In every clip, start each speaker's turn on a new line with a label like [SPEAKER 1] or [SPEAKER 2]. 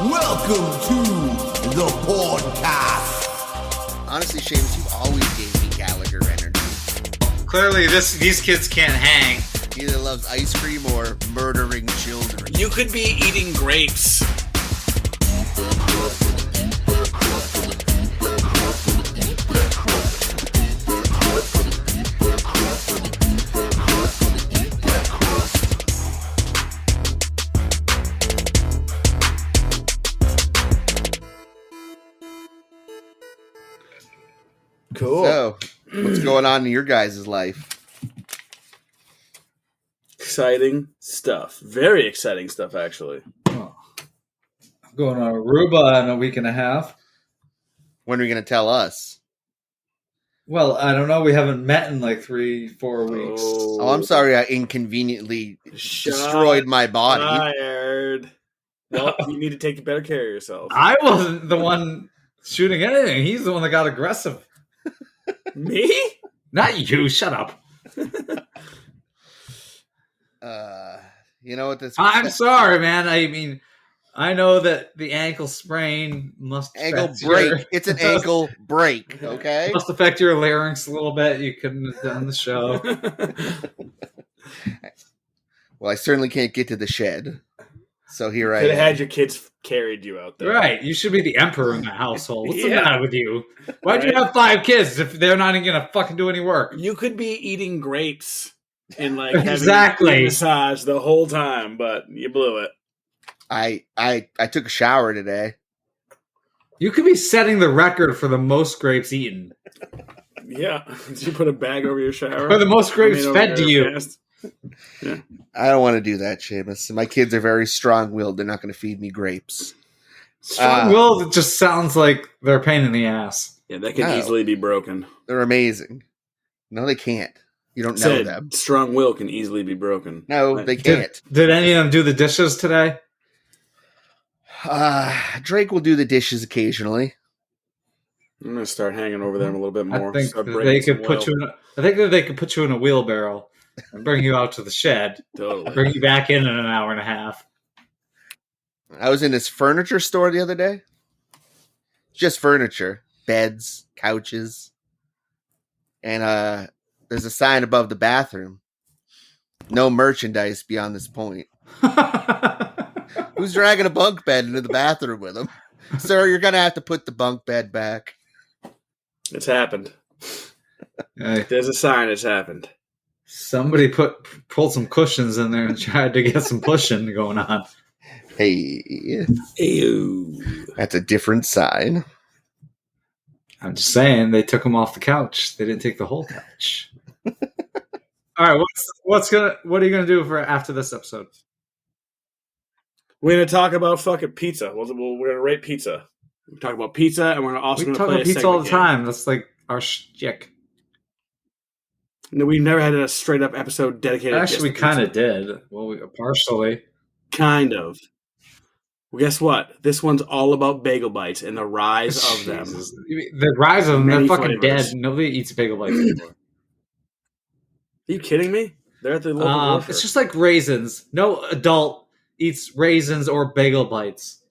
[SPEAKER 1] Welcome to the podcast.
[SPEAKER 2] Honestly, Seamus, you always gave me Gallagher energy.
[SPEAKER 3] Clearly, these kids can't hang.
[SPEAKER 2] He either loves ice cream or murdering children.
[SPEAKER 4] You could be eating grapes.
[SPEAKER 5] Cool.
[SPEAKER 2] So, what's going on in your guys' life?
[SPEAKER 5] Exciting stuff. Very exciting stuff, actually.
[SPEAKER 3] Oh. I'm going on Aruba in a week and a half.
[SPEAKER 2] When are you going to tell us?
[SPEAKER 3] Well, I don't know. We haven't met in like 3-4 weeks.
[SPEAKER 2] Oh, I'm sorry I inconveniently destroyed my body.
[SPEAKER 5] Fired. Well, you need to take better care of yourself.
[SPEAKER 3] I wasn't the one shooting anything. He's the one that got aggressive.
[SPEAKER 5] Me?
[SPEAKER 3] Not you. Shut up.
[SPEAKER 2] You know what this?
[SPEAKER 3] I'm sorry, man. I mean, I know that the ankle sprain must
[SPEAKER 2] Ankle
[SPEAKER 3] affect
[SPEAKER 2] break. It's an ankle break. Okay.
[SPEAKER 3] Must affect your larynx a little bit. You couldn't have done the show.
[SPEAKER 2] Well, I certainly can't get to the shed. So here I
[SPEAKER 5] Could have
[SPEAKER 2] am.
[SPEAKER 5] had your kids carried you out there.
[SPEAKER 3] Right. You should be the emperor in the household. What's the
[SPEAKER 5] Yeah.
[SPEAKER 3] matter with you? Why'd you have 5 kids if they're not even going to fucking do any work?
[SPEAKER 5] You could be eating grapes and like having
[SPEAKER 3] Exactly.
[SPEAKER 5] a massage the whole time, but you blew it.
[SPEAKER 2] I took a shower today.
[SPEAKER 3] You could be setting the record for the most grapes eaten.
[SPEAKER 5] Yeah. Did you put a bag over your shower?
[SPEAKER 3] Or the most grapes
[SPEAKER 5] over
[SPEAKER 3] fed to
[SPEAKER 5] your
[SPEAKER 3] you.
[SPEAKER 5] past?
[SPEAKER 2] I don't want to do that, Seamus. My kids are very strong-willed. They're not going to feed me grapes.
[SPEAKER 3] Strong-willed just sounds like they're a pain in the ass.
[SPEAKER 5] Yeah, that can
[SPEAKER 2] No.
[SPEAKER 5] easily be broken.
[SPEAKER 2] They're amazing. No, they can't. You don't know
[SPEAKER 5] Said,
[SPEAKER 2] them.
[SPEAKER 5] strong will can easily be broken.
[SPEAKER 2] No,
[SPEAKER 5] Right.
[SPEAKER 2] they can't.
[SPEAKER 3] Did any of them do the dishes today?
[SPEAKER 2] Drake will do the dishes occasionally.
[SPEAKER 5] I'm gonna start hanging over them a little bit more.
[SPEAKER 3] I think
[SPEAKER 5] Start
[SPEAKER 3] that
[SPEAKER 5] breaking
[SPEAKER 3] they could
[SPEAKER 5] some
[SPEAKER 3] put
[SPEAKER 5] will.
[SPEAKER 3] you in. I think that they could put you in a wheelbarrow and bring you out to the shed,
[SPEAKER 5] Totally.
[SPEAKER 3] bring you back in an hour and a half.
[SPEAKER 2] I was in this furniture store the other day. Just furniture. Beds, couches. And there's a sign above the bathroom. No merchandise beyond this point. Who's dragging a bunk bed into the bathroom with him? Sir, you're going to have to put the bunk bed back.
[SPEAKER 5] It's happened.
[SPEAKER 3] Hey,
[SPEAKER 5] There's a sign. It's happened.
[SPEAKER 3] somebody pulled some cushions in there and tried to get some pushing going on.
[SPEAKER 2] Hey,
[SPEAKER 5] Ew.
[SPEAKER 2] that's a different sign.
[SPEAKER 3] I'm just saying they took them off the couch. They didn't take the whole couch. All right, what are you gonna do for after this episode?
[SPEAKER 5] We're gonna talk about fucking pizza. We're gonna rate pizza. We talk about pizza, and we're also
[SPEAKER 3] We
[SPEAKER 5] gonna
[SPEAKER 3] talk
[SPEAKER 5] play
[SPEAKER 3] about
[SPEAKER 5] a
[SPEAKER 3] pizza all the
[SPEAKER 5] segment
[SPEAKER 3] time. That's like our shtick.
[SPEAKER 5] game. No, we've never had a straight up episode dedicated.
[SPEAKER 3] Actually, we
[SPEAKER 5] just to
[SPEAKER 3] kind of
[SPEAKER 5] pizza.
[SPEAKER 3] did. Well, partially.
[SPEAKER 5] Kind of. Well, guess what? This one's all about bagel bites and the rise of them.
[SPEAKER 3] Jesus. The rise of them,
[SPEAKER 5] Many
[SPEAKER 3] they're fucking
[SPEAKER 5] flavors.
[SPEAKER 3] dead. Nobody eats bagel bites anymore.
[SPEAKER 5] Are you kidding me? They're at the local grocer.
[SPEAKER 3] It's just like raisins. No adult eats raisins or bagel bites.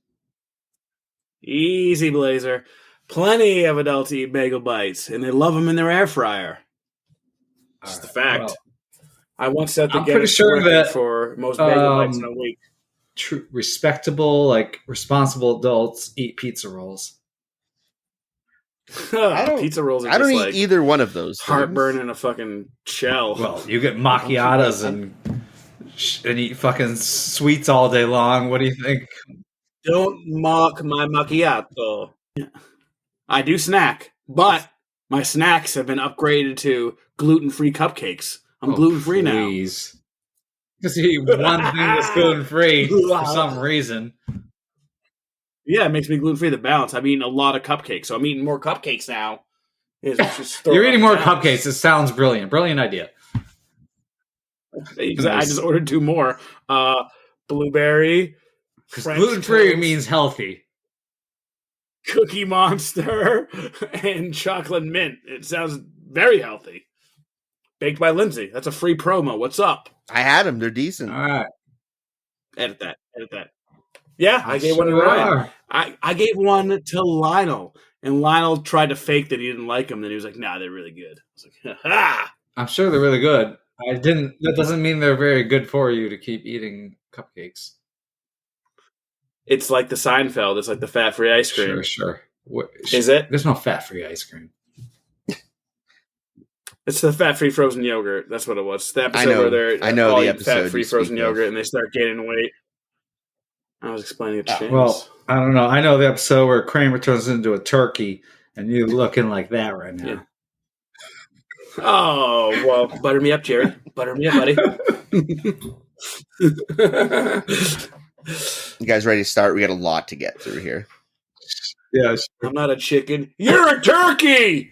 [SPEAKER 5] Easy, Blazer. Plenty of adults eat bagel bites, and they love them in their air fryer. It's the fact.
[SPEAKER 3] Well,
[SPEAKER 5] I once set the
[SPEAKER 3] I'm pretty
[SPEAKER 5] Guinness
[SPEAKER 3] sure
[SPEAKER 5] record
[SPEAKER 3] that,
[SPEAKER 5] for most bagel bites in a week.
[SPEAKER 3] true, respectable, like responsible adults eat pizza rolls.
[SPEAKER 2] I don't-
[SPEAKER 5] Pizza rolls are
[SPEAKER 2] I don't
[SPEAKER 5] just
[SPEAKER 2] eat
[SPEAKER 5] like
[SPEAKER 2] either one of those.
[SPEAKER 5] heartburn
[SPEAKER 2] things.
[SPEAKER 5] in a fucking shell.
[SPEAKER 3] Well, you get macchiatas and eat fucking sweets all day long. What do you think?
[SPEAKER 5] Don't mock my macchiato. I do snack, but my snacks have been upgraded to gluten-free cupcakes. I'm gluten-free now.
[SPEAKER 3] Please. Because you eat one thing that's gluten-free for some reason.
[SPEAKER 5] Yeah, it makes me gluten-free. The balance. I'm eating a lot of cupcakes, so I'm eating more cupcakes now.
[SPEAKER 3] You're eating more cupcakes. It sounds brilliant. Brilliant idea.
[SPEAKER 5] I just ordered 2 more. Blueberry.
[SPEAKER 3] Because
[SPEAKER 5] French
[SPEAKER 3] gluten-free
[SPEAKER 5] toast,
[SPEAKER 3] means healthy.
[SPEAKER 5] Cookie Monster and chocolate mint. It sounds very healthy. Baked by Lindsay. That's a free promo. What's up?
[SPEAKER 2] I had them. They're decent.
[SPEAKER 3] All right.
[SPEAKER 5] Edit that. Edit that. Yeah, I gave one to
[SPEAKER 3] Sure
[SPEAKER 5] Ryan.
[SPEAKER 3] are.
[SPEAKER 5] I gave one to Lionel, and Lionel tried to fake that he didn't like them. Then he was like, "Nah, they're really good." I was like, "Ha!"
[SPEAKER 3] I'm sure they're really good. That doesn't mean they're very good for you to keep eating cupcakes.
[SPEAKER 5] It's like the Seinfeld. It's like the fat-free ice cream.
[SPEAKER 3] Sure.
[SPEAKER 5] Is it?
[SPEAKER 3] There's no fat-free ice cream.
[SPEAKER 5] It's the fat-free frozen yogurt. That's what it was. It's the episode
[SPEAKER 2] know-
[SPEAKER 5] where they're
[SPEAKER 2] I know
[SPEAKER 5] all
[SPEAKER 2] the
[SPEAKER 5] eating
[SPEAKER 2] episode
[SPEAKER 5] fat-free
[SPEAKER 2] you
[SPEAKER 5] frozen
[SPEAKER 2] speak of.
[SPEAKER 5] yogurt and they start gaining weight. I was explaining it to James.
[SPEAKER 3] Well, I don't know. I know the episode where Kramer turns into a turkey, and you're looking like that right now.
[SPEAKER 5] Yeah. Oh, well, butter me up, Jerry. Butter me up, buddy.
[SPEAKER 2] You guys ready to start? We got a lot to get through here.
[SPEAKER 3] Yeah.
[SPEAKER 5] I'm not a chicken. You're a turkey!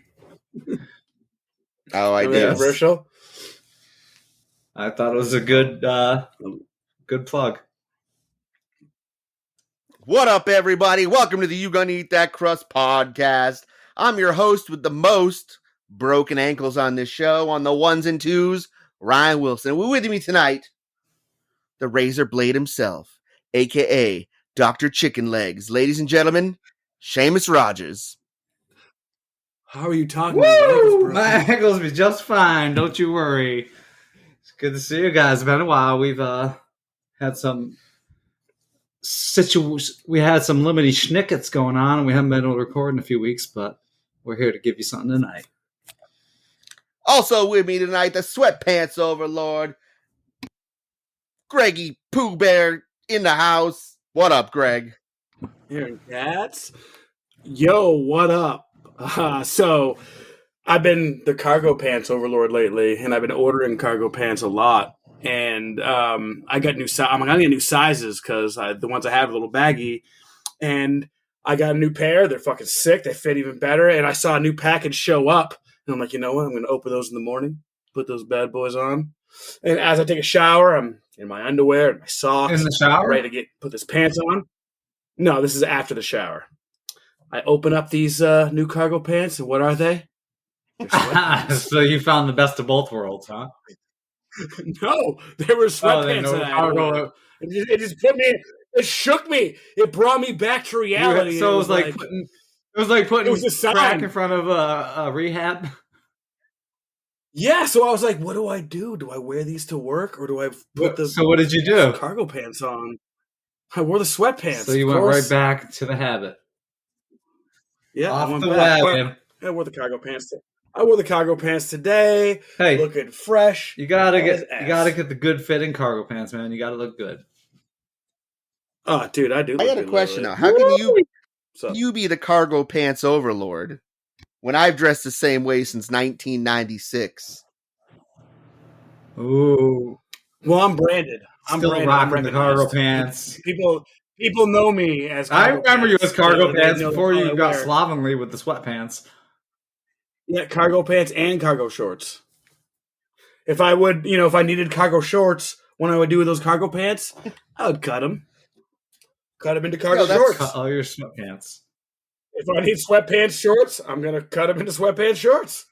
[SPEAKER 2] Oh, I
[SPEAKER 5] Remember that
[SPEAKER 2] did.
[SPEAKER 5] commercial?
[SPEAKER 3] I thought it was a good plug.
[SPEAKER 2] What up, everybody? Welcome to the You Gonna Eat That Crust podcast. I'm your host with the most broken ankles on this show, on the ones and twos, Ryan Wilson. We're with me tonight, the razor blade himself, a.k.a. Dr. Chicken Legs. Ladies and gentlemen, Seamus Rogers.
[SPEAKER 5] How are you talking?
[SPEAKER 3] Woo! My ankles be just fine. Don't you worry. It's good to see you guys. It's been a while. We've had some we had some limited schnickets going on, and we haven't been able to record in a few weeks, but we're here to give you something tonight.
[SPEAKER 2] Also with me tonight, the sweatpants overlord, Greggy Pooh Bear in the house. What up, Greg?
[SPEAKER 5] Hearing cats? Yo, what up? So, I've been the cargo pants overlord lately, and I've been ordering cargo pants a lot. And I got I'm gonna get new sizes because the ones I have are a little baggy. And I got a new pair. They're fucking sick. They fit even better. And I saw a new package show up, and I'm like, you know what? I'm gonna open those in the morning, put those bad boys on. And as I take a shower, I'm in my underwear and my socks.
[SPEAKER 3] In the shower?
[SPEAKER 5] Ready to put this pants on. No, this is after the shower. I open up these new cargo pants, and what are they? They're sweatpants.
[SPEAKER 3] So you found the best of both worlds, huh?
[SPEAKER 5] No, they were sweatpants.
[SPEAKER 3] no
[SPEAKER 5] that I
[SPEAKER 3] cargo.
[SPEAKER 5] ordered. It just put me. It shook me. It brought me back to reality.
[SPEAKER 3] So it was like putting
[SPEAKER 5] it was a sign.
[SPEAKER 3] crack in front of a rehab.
[SPEAKER 5] Yeah, so I was like, what do I do? Do I wear these to work, or do I put the
[SPEAKER 3] So what did you do?
[SPEAKER 5] cargo pants on? I wore the sweatpants.
[SPEAKER 3] So you
[SPEAKER 5] of
[SPEAKER 3] went
[SPEAKER 5] course.
[SPEAKER 3] right back to the habit.
[SPEAKER 5] Yeah, I
[SPEAKER 3] Off
[SPEAKER 5] went
[SPEAKER 3] the
[SPEAKER 5] back.
[SPEAKER 3] wagon.
[SPEAKER 5] I wore the cargo pants. I wore the cargo pants today.
[SPEAKER 3] Hey,
[SPEAKER 5] Looking fresh.
[SPEAKER 3] you gotta
[SPEAKER 5] As
[SPEAKER 3] get
[SPEAKER 5] ass.
[SPEAKER 3] the good fitting cargo pants, man. You gotta look good.
[SPEAKER 5] Oh, dude, I do.
[SPEAKER 2] I
[SPEAKER 5] look
[SPEAKER 2] got a
[SPEAKER 5] good
[SPEAKER 2] question
[SPEAKER 5] lately.
[SPEAKER 2] now. How can
[SPEAKER 5] So,
[SPEAKER 2] you be the cargo pants overlord when I've dressed the same way since 1996?
[SPEAKER 3] Ooh,
[SPEAKER 5] well, I'm branded. I'm
[SPEAKER 3] still
[SPEAKER 5] branded. I'm
[SPEAKER 3] rocking the cargo
[SPEAKER 5] recognized.
[SPEAKER 3] pants.
[SPEAKER 5] People know me as.
[SPEAKER 3] I
[SPEAKER 5] Cargo
[SPEAKER 3] remember you
[SPEAKER 5] pants.
[SPEAKER 3] as cargo
[SPEAKER 5] They
[SPEAKER 3] pants
[SPEAKER 5] know the
[SPEAKER 3] before you
[SPEAKER 5] color I
[SPEAKER 3] got
[SPEAKER 5] wear.
[SPEAKER 3] slovenly with the sweatpants.
[SPEAKER 5] Yeah, cargo pants and cargo shorts. If I needed cargo shorts, what I would do with those cargo pants, I would cut them. Cut them into cargo
[SPEAKER 2] No, that's
[SPEAKER 5] shorts.
[SPEAKER 3] Cut all your sweatpants.
[SPEAKER 5] If I need sweatpants shorts, I'm gonna cut them into sweatpants shorts.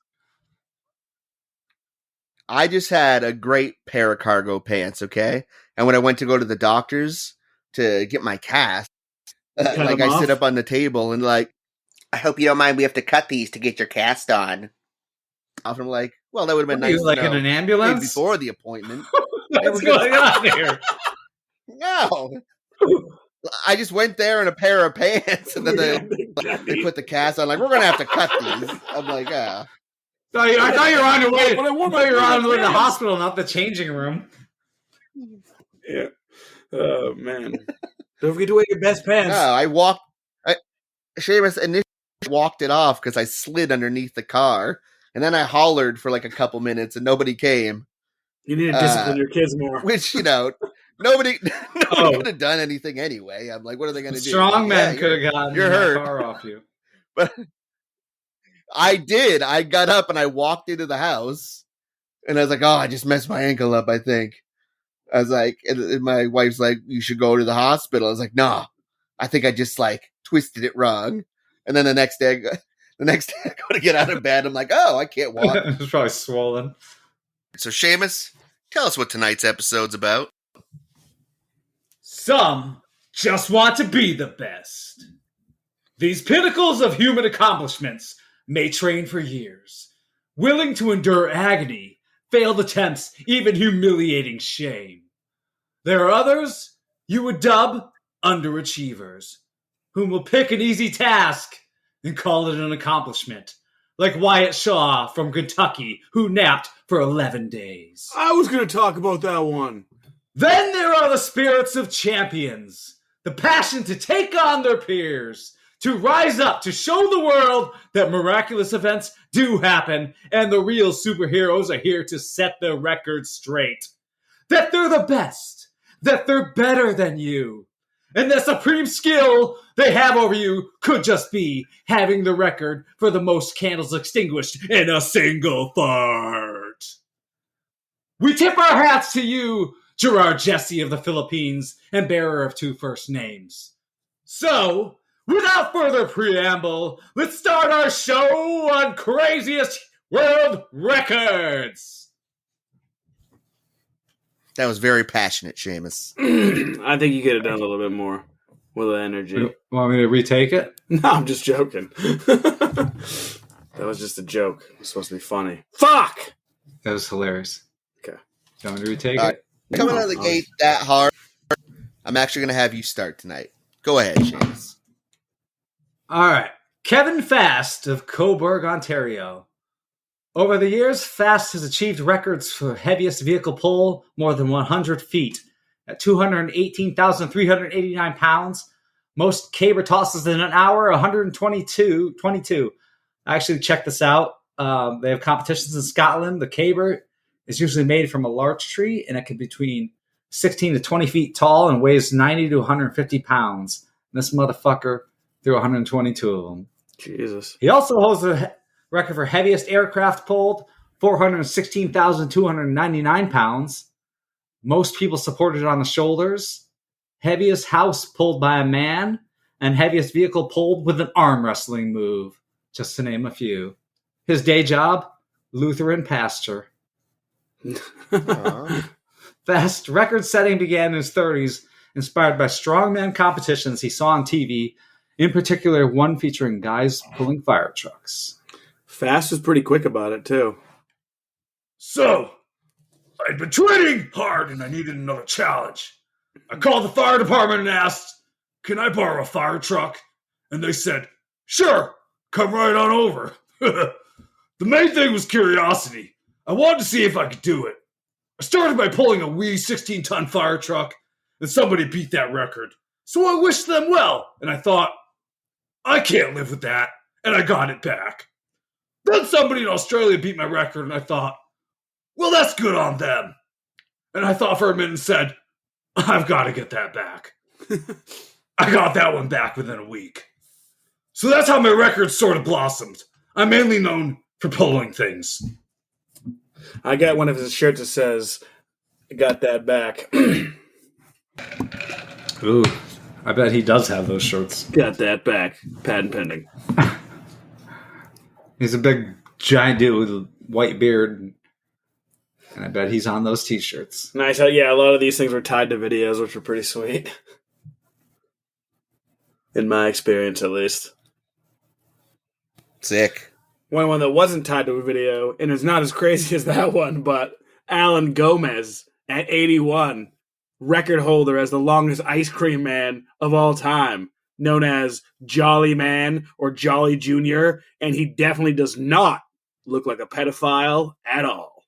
[SPEAKER 2] I just had a great pair of cargo pants, okay? And when I went to go to the doctor's to get my cast,
[SPEAKER 5] Cut
[SPEAKER 2] like
[SPEAKER 5] them
[SPEAKER 2] I sit
[SPEAKER 5] off?
[SPEAKER 2] up on the table and like, I hope you don't mind, we have to cut these to get your cast on. I'm like, well, that would have been
[SPEAKER 3] What are
[SPEAKER 2] nice
[SPEAKER 3] you, like
[SPEAKER 2] to
[SPEAKER 3] in
[SPEAKER 2] know
[SPEAKER 3] an
[SPEAKER 2] maybe
[SPEAKER 3] ambulance?
[SPEAKER 2] before the appointment.
[SPEAKER 3] What's going on here?
[SPEAKER 2] No. I just went there in a pair of pants and then they put the cast on, like, we're going to have to cut these. I'm like, ah.
[SPEAKER 3] I thought you were on your way.
[SPEAKER 5] But I wore
[SPEAKER 3] I thought you were on your way to the
[SPEAKER 5] pants.
[SPEAKER 3] hospital, not the changing room.
[SPEAKER 5] Yeah. Oh man. Don't forget to wear your best pants.
[SPEAKER 2] No, Seamus initially walked it off because I slid underneath the car. And then I hollered for like a couple minutes and nobody came.
[SPEAKER 5] You need to discipline your kids more.
[SPEAKER 2] Which, nobody
[SPEAKER 3] Oh.
[SPEAKER 2] could have done anything anyway. I'm like, what are they going to do?
[SPEAKER 3] Strong man
[SPEAKER 2] Yeah,
[SPEAKER 3] could have gotten
[SPEAKER 2] you're
[SPEAKER 3] that
[SPEAKER 2] hurt.
[SPEAKER 3] car off you.
[SPEAKER 2] But I did. I got up and I walked into the house. And I was like, oh, I just messed my ankle up, I think. I was like, and my wife's like, you should go to the hospital. I was like, no, I think I just like twisted it wrong. And then the next day I go to get out of bed. I'm like, oh, I can't walk.
[SPEAKER 3] It was probably swollen.
[SPEAKER 2] So, Seamus, tell us what tonight's episode's about.
[SPEAKER 3] Some
[SPEAKER 6] just want to be the best. These pinnacles of human accomplishments may train for years, willing to endure agony, failed attempts, even humiliating shame. There are others you would dub underachievers, whom will pick an easy task and call it an accomplishment, like Wyatt Shaw from Kentucky, who napped for 11 days.
[SPEAKER 5] I was going to talk about that one.
[SPEAKER 6] Then there are the spirits of champions, the passion to take on their peers, to rise up, to show the world that miraculous events do happen, and the real superheroes are here to set the record straight. That they're the best, that they're better than you, and the supreme skill they have over you could just be having the record for the most candles extinguished in a single fart. We tip our hats to you, Gerard Jesse of the Philippines and bearer of 2 first names. So, without further preamble, let's start our show on Craziest World Records.
[SPEAKER 2] That was very passionate, Seamus.
[SPEAKER 5] I think you could have done a little bit more with the energy.
[SPEAKER 3] You want me to retake it?
[SPEAKER 5] No, I'm just joking. That was just a joke. It was supposed to be funny. Fuck!
[SPEAKER 3] That was hilarious.
[SPEAKER 5] Okay.
[SPEAKER 3] You want me to retake
[SPEAKER 2] All
[SPEAKER 3] it?
[SPEAKER 2] Coming out of the gate that hard, I'm actually going to have you start tonight. Go ahead, Seamus.
[SPEAKER 6] All right. Kevin Fast of Cobourg, Ontario. Over the years, Fast has achieved records for heaviest vehicle pull more than 100 feet at 218,389 pounds. Most caber tosses in an hour, 122. I actually checked this out. They have competitions in Scotland. The caber is usually made from a larch tree, and it can be between 16 to 20 feet tall and weighs 90 to 150 pounds. And this motherfucker threw 122 of them.
[SPEAKER 5] Jesus.
[SPEAKER 6] He also holds the record for heaviest aircraft pulled, 416,299 pounds. Most people supported on the shoulders. Heaviest house pulled by a man, and heaviest vehicle pulled with an arm wrestling move, just to name a few. His day job, Lutheran pastor. Fast record setting began in his 30s, inspired by strongman competitions he saw on TV, in particular one featuring guys pulling fire trucks.
[SPEAKER 5] Fast was pretty quick about it, too.
[SPEAKER 6] So, I'd been training hard and I needed another challenge. I called the fire department and asked, can I borrow a fire truck? And they said, sure, come right on over. The main thing was curiosity. I wanted to see if I could do it. I started by pulling a wee 16-ton fire truck, and somebody beat that record. So I wished them well, and I thought, I can't live with that, and I got it back. Then somebody in Australia beat my record, and I thought, well, that's good on them. And I thought for a minute and said, I've got to get that back. I got that one back within a week. So that's how my record sort of blossomed. I'm mainly known for pulling things.
[SPEAKER 5] I got one of his shirts that says, I got that back.
[SPEAKER 3] Ooh, I bet he does have those shirts.
[SPEAKER 5] Got that back. Patent pending.
[SPEAKER 3] He's a big, giant dude with a white beard. And I bet he's on those t-shirts.
[SPEAKER 5] Nice. Yeah, a lot of these things were tied to videos, which were pretty sweet. In my experience, at least.
[SPEAKER 2] Sick.
[SPEAKER 5] One that wasn't tied to a video, and it's not as crazy as that one, but Alan Gomez at 81, record holder as the longest ice cream man of all time, known as Jolly Man or Jolly Jr., and he definitely does not look like a pedophile at all.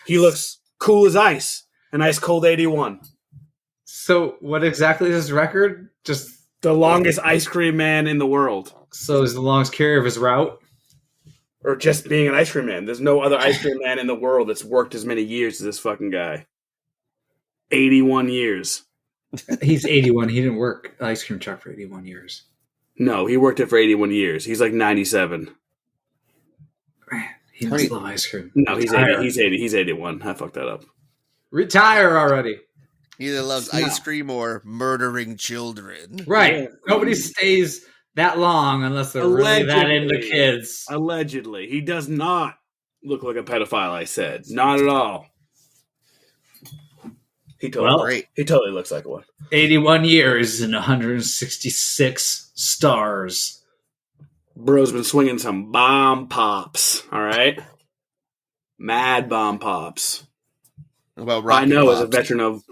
[SPEAKER 5] He looks cool as ice, an ice cold 81.
[SPEAKER 3] So what exactly is his record? Just
[SPEAKER 5] the longest ice cream man in the world.
[SPEAKER 3] So is the longest carrier of his route?
[SPEAKER 5] Or just being an ice cream man. There's no other ice cream man in the world that's worked as many years as this fucking guy. 81 years.
[SPEAKER 3] He's 81. He didn't work ice cream truck for 81 years.
[SPEAKER 5] No, he worked it for 81 years. He's like 97.
[SPEAKER 3] Man, he must love ice cream.
[SPEAKER 5] No, he's 80. He's 81. I fucked that up.
[SPEAKER 3] Retire already.
[SPEAKER 2] He either loves ice cream or murdering children.
[SPEAKER 3] Right.
[SPEAKER 5] Yeah.
[SPEAKER 3] Nobody stays that long unless they're really that into kids.
[SPEAKER 5] Allegedly. He does not look like a pedophile, I said. Not at all. He totally,
[SPEAKER 2] Great.
[SPEAKER 5] he totally looks like one.
[SPEAKER 3] 81 years and 166 stars.
[SPEAKER 5] Bro's been swinging some bomb pops. All right, mad bomb pops.
[SPEAKER 2] What about
[SPEAKER 5] I
[SPEAKER 2] Rocket
[SPEAKER 5] know as a
[SPEAKER 2] Pops?
[SPEAKER 5] veteran of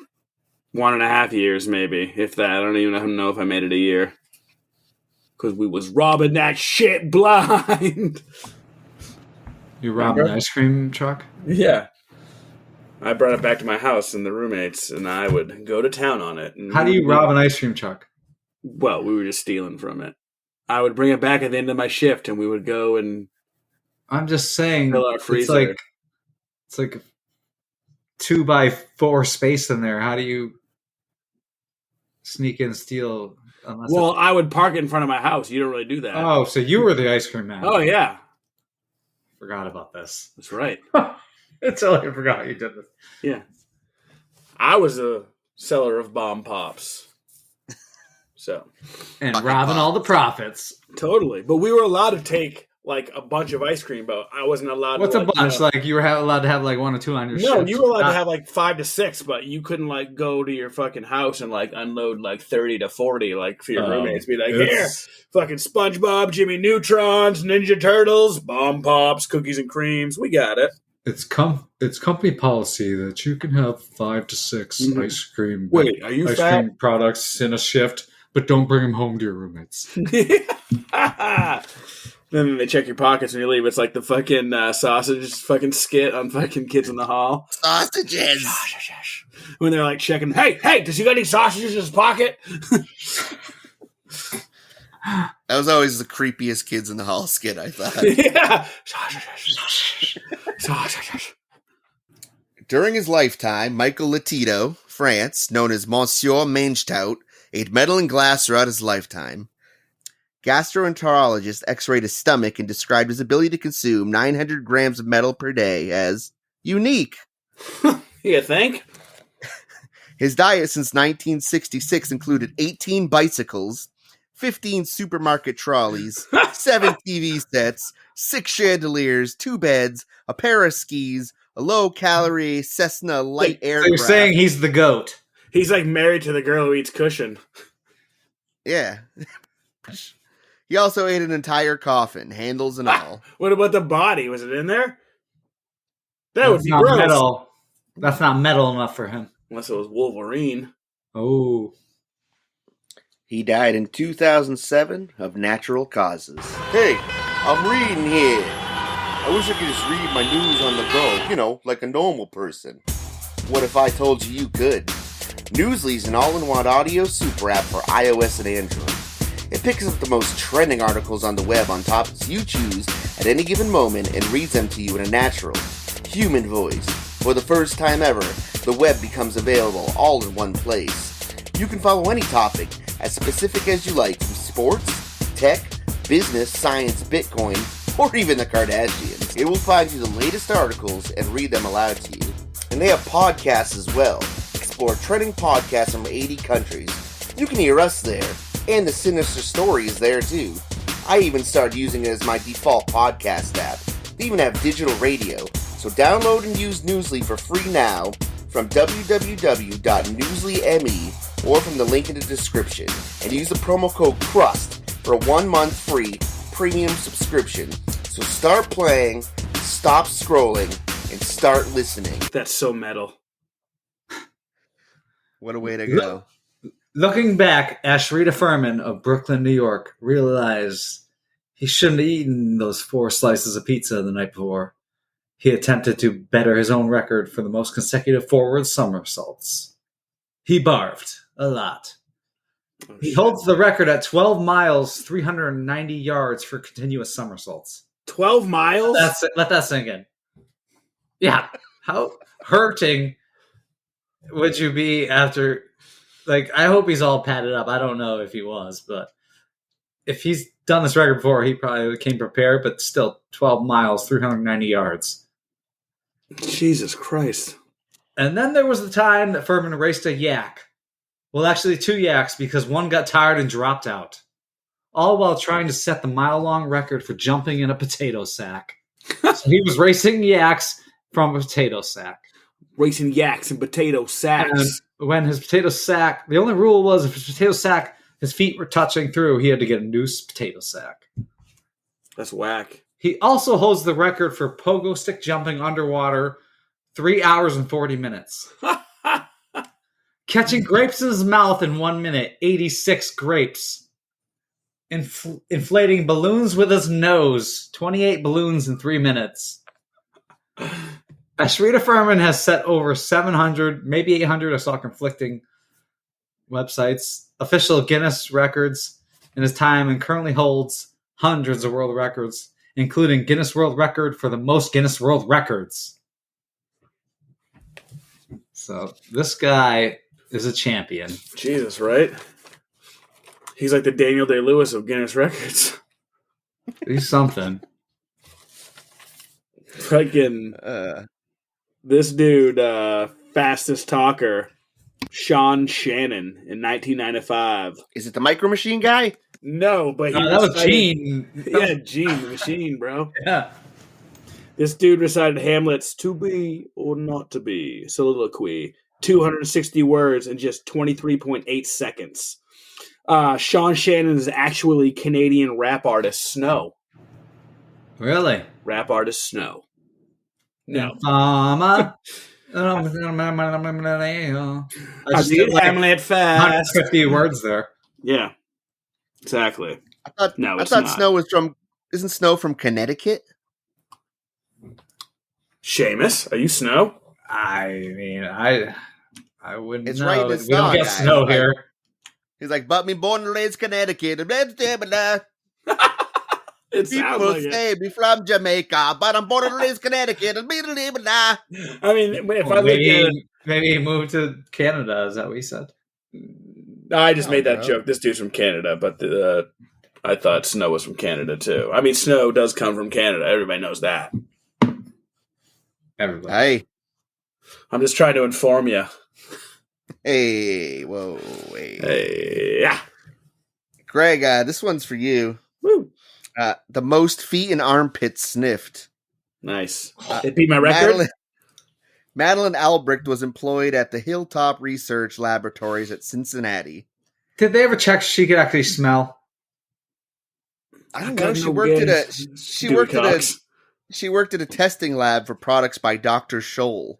[SPEAKER 5] 1.5 years, maybe if that. I don't even know if I made it a year because we was robbing that shit blind.
[SPEAKER 3] You robbed an ice cream truck?
[SPEAKER 5] Yeah. I brought it back to my house and the roommates, and I would go to town on it. And
[SPEAKER 3] How do you rob an ice cream truck?
[SPEAKER 5] Well, we were just stealing from it. I would bring it back at the end of my shift, and we would go and
[SPEAKER 3] I'm just saying,
[SPEAKER 5] fill our
[SPEAKER 3] it's
[SPEAKER 5] freezer.
[SPEAKER 3] like a 2x4 space in there. How do you sneak in and steal?
[SPEAKER 5] Well, I would park it in front of my house. You don't really do that.
[SPEAKER 3] Oh, so you were the ice cream man.
[SPEAKER 5] Oh, yeah.
[SPEAKER 3] Forgot about this.
[SPEAKER 5] That's right.
[SPEAKER 3] Until I forgot you did this.
[SPEAKER 5] Yeah. I was a seller of bomb pops. So.
[SPEAKER 3] And
[SPEAKER 2] Fucking
[SPEAKER 3] robbing all the
[SPEAKER 2] bombs.
[SPEAKER 3] profits.
[SPEAKER 5] Totally. But we were allowed to take, like, a bunch of ice cream, but I wasn't allowed
[SPEAKER 3] What's
[SPEAKER 5] to.
[SPEAKER 3] a bunch? Like you were allowed to have like 1 or 2 on your
[SPEAKER 5] No,
[SPEAKER 3] shift.
[SPEAKER 5] you were allowed to have like 5 to 6, but you couldn't like go to your fucking house and like unload like 30 to 40, like for your roommates. Be like, here,
[SPEAKER 3] It's-
[SPEAKER 5] fucking SpongeBob, Jimmy Neutrons, Ninja Turtles, bomb pops, cookies and creams. We got it.
[SPEAKER 3] It's company policy that you can have 5 to 6
[SPEAKER 5] Mhm.
[SPEAKER 3] ice cream
[SPEAKER 5] Wait, are you
[SPEAKER 3] ice
[SPEAKER 5] fat?
[SPEAKER 3] cream products in a shift, but don't bring them home to your roommates.
[SPEAKER 5] Then they check your pockets when you leave. It's like the fucking sausage fucking skit on fucking Kids in the Hall.
[SPEAKER 2] Sausages.
[SPEAKER 5] When they're like checking, hey, does he got any sausages in his pocket?
[SPEAKER 2] That was always the creepiest Kids in the Hall skit, I thought.
[SPEAKER 5] Yeah. Sausages.
[SPEAKER 2] During his lifetime, Michael Letido, France, known as Monsieur Mangetout, ate metal and glass throughout his lifetime. Gastroenterologists x-rayed his stomach and described his ability to consume 900 grams of metal per day as unique.
[SPEAKER 5] You think?
[SPEAKER 2] His diet since 1966 included 18 bicycles, 15 supermarket trolleys, 7 TV sets, 6 chandeliers, 2 beds, a pair of skis, a low-calorie Cessna light
[SPEAKER 3] So
[SPEAKER 2] aircraft.
[SPEAKER 3] you're saying he's the goat?
[SPEAKER 5] He's like married to the girl who eats cushion.
[SPEAKER 2] Yeah. He also ate an entire coffin, handles and all.
[SPEAKER 5] What about the body? Was it in there? That
[SPEAKER 3] That's
[SPEAKER 5] would be
[SPEAKER 3] not
[SPEAKER 5] gross.
[SPEAKER 3] metal. That's not metal enough for him.
[SPEAKER 5] Unless it was Wolverine.
[SPEAKER 3] Oh,
[SPEAKER 2] He died in 2007 of natural causes. Hey, I'm reading here. I wish I could just read my news on the go, like a normal person. What if I told you could? Newsly's an all-in-one audio super app for iOS and Android. It picks up the most trending articles on the web on topics you choose at any given moment and reads them to you in a natural, human voice. For the first time ever, the web becomes available all in one place. You can follow any topic, as specific as you like, from sports, tech, business, science, Bitcoin, or even the Kardashians. It will find you the latest articles and read them aloud to you. And they have podcasts as well. Explore trending podcasts from 80 countries. You can hear us there. And the Sinister Story is there too. I even started using it as my default podcast app. They even have digital radio. So download and use Newsly for free now from www.newsly.me or from the link in the description. And use the promo code CRUST for a 1-month free premium subscription. So start playing, stop scrolling, and start listening.
[SPEAKER 5] That's so metal.
[SPEAKER 2] What a way to go.
[SPEAKER 3] looking back, Ashrita Furman of Brooklyn, New York, realized he shouldn't have eaten those 4 slices of pizza the night before. He attempted to better his own record for the most consecutive forward somersaults. He barfed a lot.
[SPEAKER 5] Oh,
[SPEAKER 3] He
[SPEAKER 5] shit.
[SPEAKER 3] holds the record at 12 miles, 390 yards for continuous somersaults.
[SPEAKER 5] 12 miles?
[SPEAKER 3] Let that sink in. Yeah. How hurting would you be after... Like, I hope he's all padded up. I don't know if he was, but if he's done this record before, he probably came prepared, but still 12 miles, 390 yards.
[SPEAKER 5] Jesus Christ.
[SPEAKER 3] And then there was the time that Furman raced a yak. Well, actually 2 yaks, because one got tired and dropped out. All while trying to set the mile-long record for jumping in a potato sack. So he was racing yaks from a potato sack.
[SPEAKER 5] Racing yaks and potato sacks.
[SPEAKER 3] when his potato sack, the only rule was if his potato sack, his feet were touching through, he had to get a new potato sack.
[SPEAKER 5] That's whack.
[SPEAKER 3] He also holds the record for pogo stick jumping underwater 3 hours and 40 minutes. Catching grapes in his mouth in 1 minute, 86 grapes. Inflating balloons with his nose, 28 balloons in 3 minutes. Ashrita Furman has set over 700, maybe 800, I saw conflicting websites, official Guinness records in his time, and currently holds hundreds of world records, including Guinness World Record for the most Guinness World Records. So this guy is a champion.
[SPEAKER 5] Jesus, right? He's like the Daniel Day-Lewis of Guinness Records.
[SPEAKER 3] He's something.
[SPEAKER 5] Fucking this dude, fastest talker, Sean Shannon in 1995.
[SPEAKER 2] Is it the Micro Machine guy?
[SPEAKER 5] No, but
[SPEAKER 3] That was Gene.
[SPEAKER 5] Yeah, Gene the Machine, bro.
[SPEAKER 3] Yeah.
[SPEAKER 5] This dude recited Hamlet's "To Be or Not to Be" soliloquy, 260 words in just 23.8 seconds. Sean Shannon is actually Canadian rap artist Snow.
[SPEAKER 3] Really?
[SPEAKER 5] Rap artist Snow. No.
[SPEAKER 3] I just did like
[SPEAKER 5] Hamlet fast.
[SPEAKER 3] 150 words there.
[SPEAKER 5] Yeah, exactly.
[SPEAKER 2] I thought Snow was from. Isn't Snow from Connecticut?
[SPEAKER 5] Seamus, are you Snow?
[SPEAKER 3] I mean, I wouldn't
[SPEAKER 2] It's
[SPEAKER 3] know.
[SPEAKER 2] right in
[SPEAKER 3] We
[SPEAKER 2] the
[SPEAKER 3] don't
[SPEAKER 2] song,
[SPEAKER 3] get
[SPEAKER 2] guys.
[SPEAKER 3] snow
[SPEAKER 2] Like-
[SPEAKER 3] here.
[SPEAKER 2] He's like, but me born and raised Connecticut.
[SPEAKER 5] It sounds
[SPEAKER 2] People
[SPEAKER 5] like it.
[SPEAKER 2] say me from Jamaica, but I'm born and raised Connecticut.
[SPEAKER 5] I mean, if I look
[SPEAKER 3] Maybe he moved to Canada. Is that what he said?
[SPEAKER 5] I just made that
[SPEAKER 2] bro.
[SPEAKER 5] joke. This dude's from Canada, but I thought Snow was from Canada too. I mean, Snow does come from Canada. Everybody knows that.
[SPEAKER 3] Everybody.
[SPEAKER 2] Hey,
[SPEAKER 5] I'm just trying to inform you.
[SPEAKER 2] hey, whoa, hey.
[SPEAKER 5] Hey, yeah.
[SPEAKER 2] Greg, this one's for you.
[SPEAKER 5] Woo.
[SPEAKER 2] The most feet and armpits sniffed.
[SPEAKER 5] Nice. It beat my record.
[SPEAKER 2] Madeline Albrecht was employed at the Hilltop Research Laboratories at Cincinnati.
[SPEAKER 3] Did they ever check she could actually smell?
[SPEAKER 2] I don't
[SPEAKER 5] got
[SPEAKER 2] know. She
[SPEAKER 5] no
[SPEAKER 2] worked
[SPEAKER 5] games.
[SPEAKER 2] she worked at a testing lab for products by Dr. Scholl.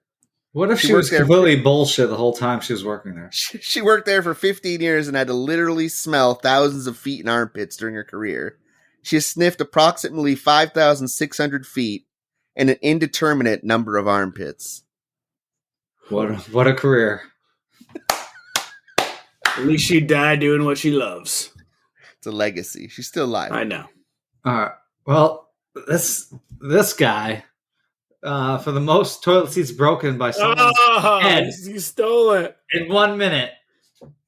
[SPEAKER 3] What if
[SPEAKER 2] She
[SPEAKER 3] she was
[SPEAKER 2] worked there-
[SPEAKER 3] completely bullshit the whole time she was working there?
[SPEAKER 2] She worked there for 15 years and had to literally smell thousands of feet and armpits during her career. She has sniffed approximately 5,600 feet and an indeterminate number of armpits.
[SPEAKER 3] What a career.
[SPEAKER 5] At least she died doing what she loves.
[SPEAKER 2] It's a legacy. She's still alive.
[SPEAKER 5] I know.
[SPEAKER 3] All right. Well, this guy, for the most toilet seats broken by someone's head
[SPEAKER 5] You stole it.
[SPEAKER 3] in 1 minute.